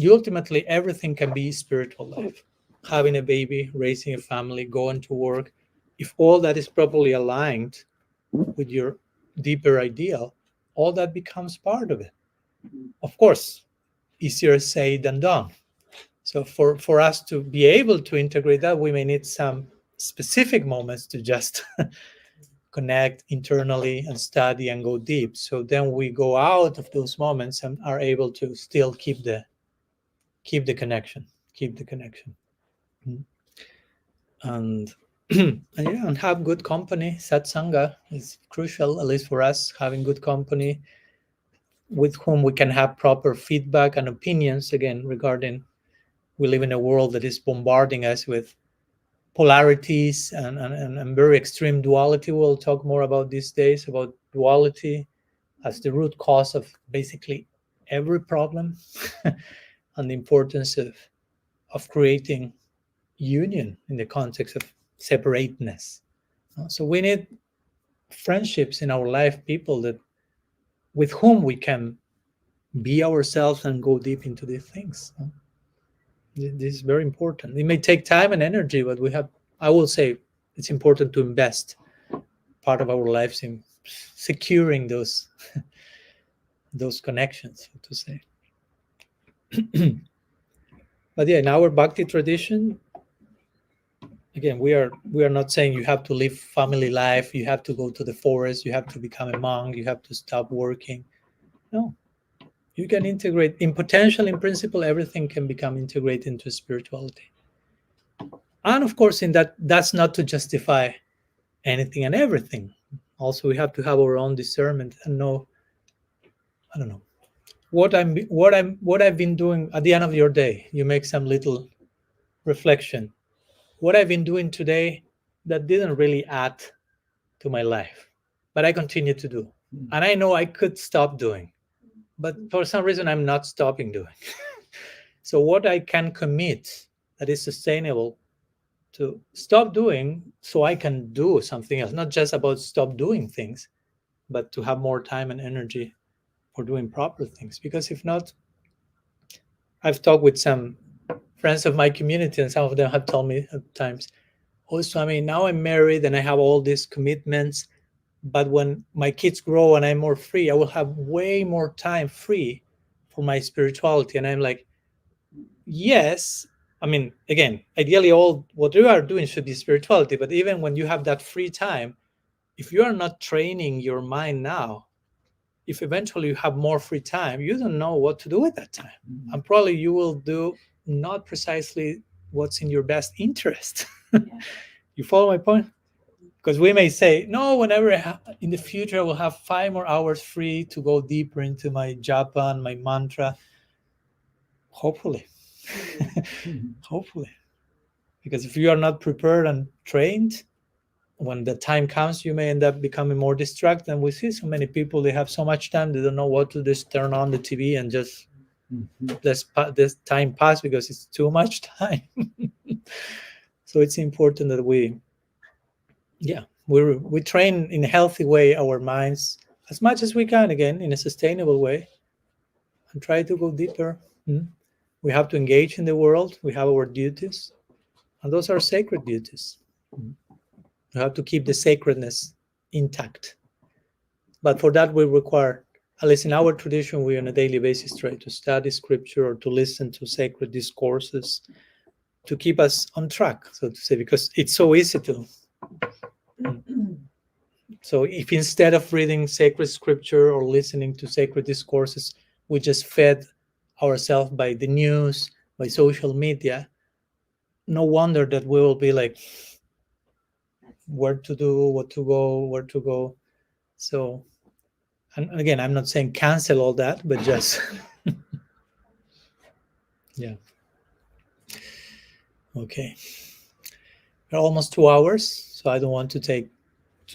Ultimately, everything can be spiritual life. Having a baby, raising a family, going to work. If all that is properly aligned with your deeper ideal, all that becomes part of it. Of course, easier said than done. So for us to be able to integrate that, we may need some specific moments to just connect internally and study and go deep. So then we go out of those moments and are able to still keep the connection. And and have good company. Satsanga is crucial, at least for us, having good company with whom we can have proper feedback and opinions, again, regarding we live in a world that is bombarding us with polarities and very extreme duality. We'll talk more about these days, about duality as the root cause of basically every problem and the importance of creating union in the context of separateness. So we need friendships in our life, people that with whom we can be ourselves and go deep into these things. This is very important. It may take time and energy, but I will say it's important to invest part of our lives in securing those connections, so to say. But in our Bhakti tradition, again, we are not saying you have to live family life, you have to go to the forest, you have to become a monk, you have to stop working. No. You can integrate in potential, in principle, everything can become integrated into spirituality. And of course, that's not to justify anything and everything. Also, we have to have our own discernment and know, I don't know, what I've been doing at the end of your day. You make some little reflection. What I've been doing today that didn't really add to my life, but I continue to do. And I know I could stop doing, but for some reason I'm not stopping doing. So what I can commit that is sustainable to stop doing so I can do something else, not just about stop doing things, but to have more time and energy for doing proper things. Because if not, I've talked with some friends of my community and some of them have told me at times, oh, Swami, now I'm married and I have all these commitments, but when my kids grow and I'm more free, I will have way more time free for my spirituality. And I'm like, yes, I mean, again, ideally all what you are doing should be spirituality, but even when you have that free time, if you are not training your mind now, if eventually you have more free time, you don't know what to do at that time. Mm-hmm. And probably you will do not precisely what's in your best interest. Yeah. You follow my point? Because we may say, no, whenever in the future I will have 5 more hours free to go deeper into my japa and my mantra. Hopefully. Hopefully. Because if you are not prepared and trained, when the time comes, you may end up becoming more distracted. And we see so many people, they have so much time, they don't know what to just turn on the TV and just this time pass because it's too much time. So it's important that we train in a healthy way our minds as much as we can, again, in a sustainable way, and try to go deeper. We have to engage in the world. We have our duties, and those are sacred duties. We have to keep the sacredness intact. But for that, we require, at least in our tradition, we on a daily basis try to study scripture or to listen to sacred discourses to keep us on track, so to say, because it's so easy to. So if instead of reading sacred scripture or listening to sacred discourses, we just fed ourselves by the news, by social media, no wonder that we will be like, where to do, what to go, where to go. So, and again, I'm not saying cancel all that, but just, yeah. Okay. We're almost 2 hours, so I don't want to take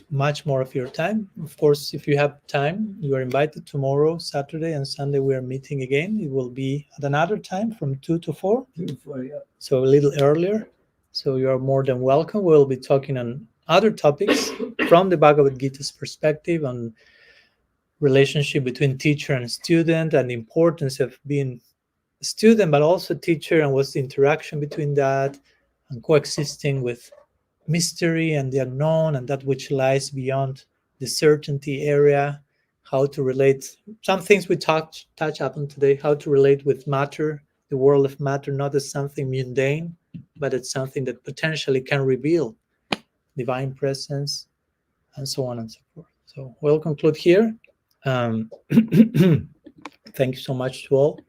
much more of your time. Of course, if you have time, you are invited tomorrow, Saturday and Sunday. We are meeting again. It will be at another time from 2 to 4. 2 to 4, yeah. So a little earlier. So you are more than welcome. We'll be talking on other topics from the Bhagavad-gita's perspective on relationship between teacher and student and the importance of being a student but also teacher, and what's the interaction between that, and coexisting with mystery and the unknown and that which lies beyond the certainty area, how to relate, some things we touch upon today, how to relate with matter, the world of matter, not as something mundane, but it's something that potentially can reveal divine presence, and so on and so forth. So we'll conclude here. Thank you so much to all.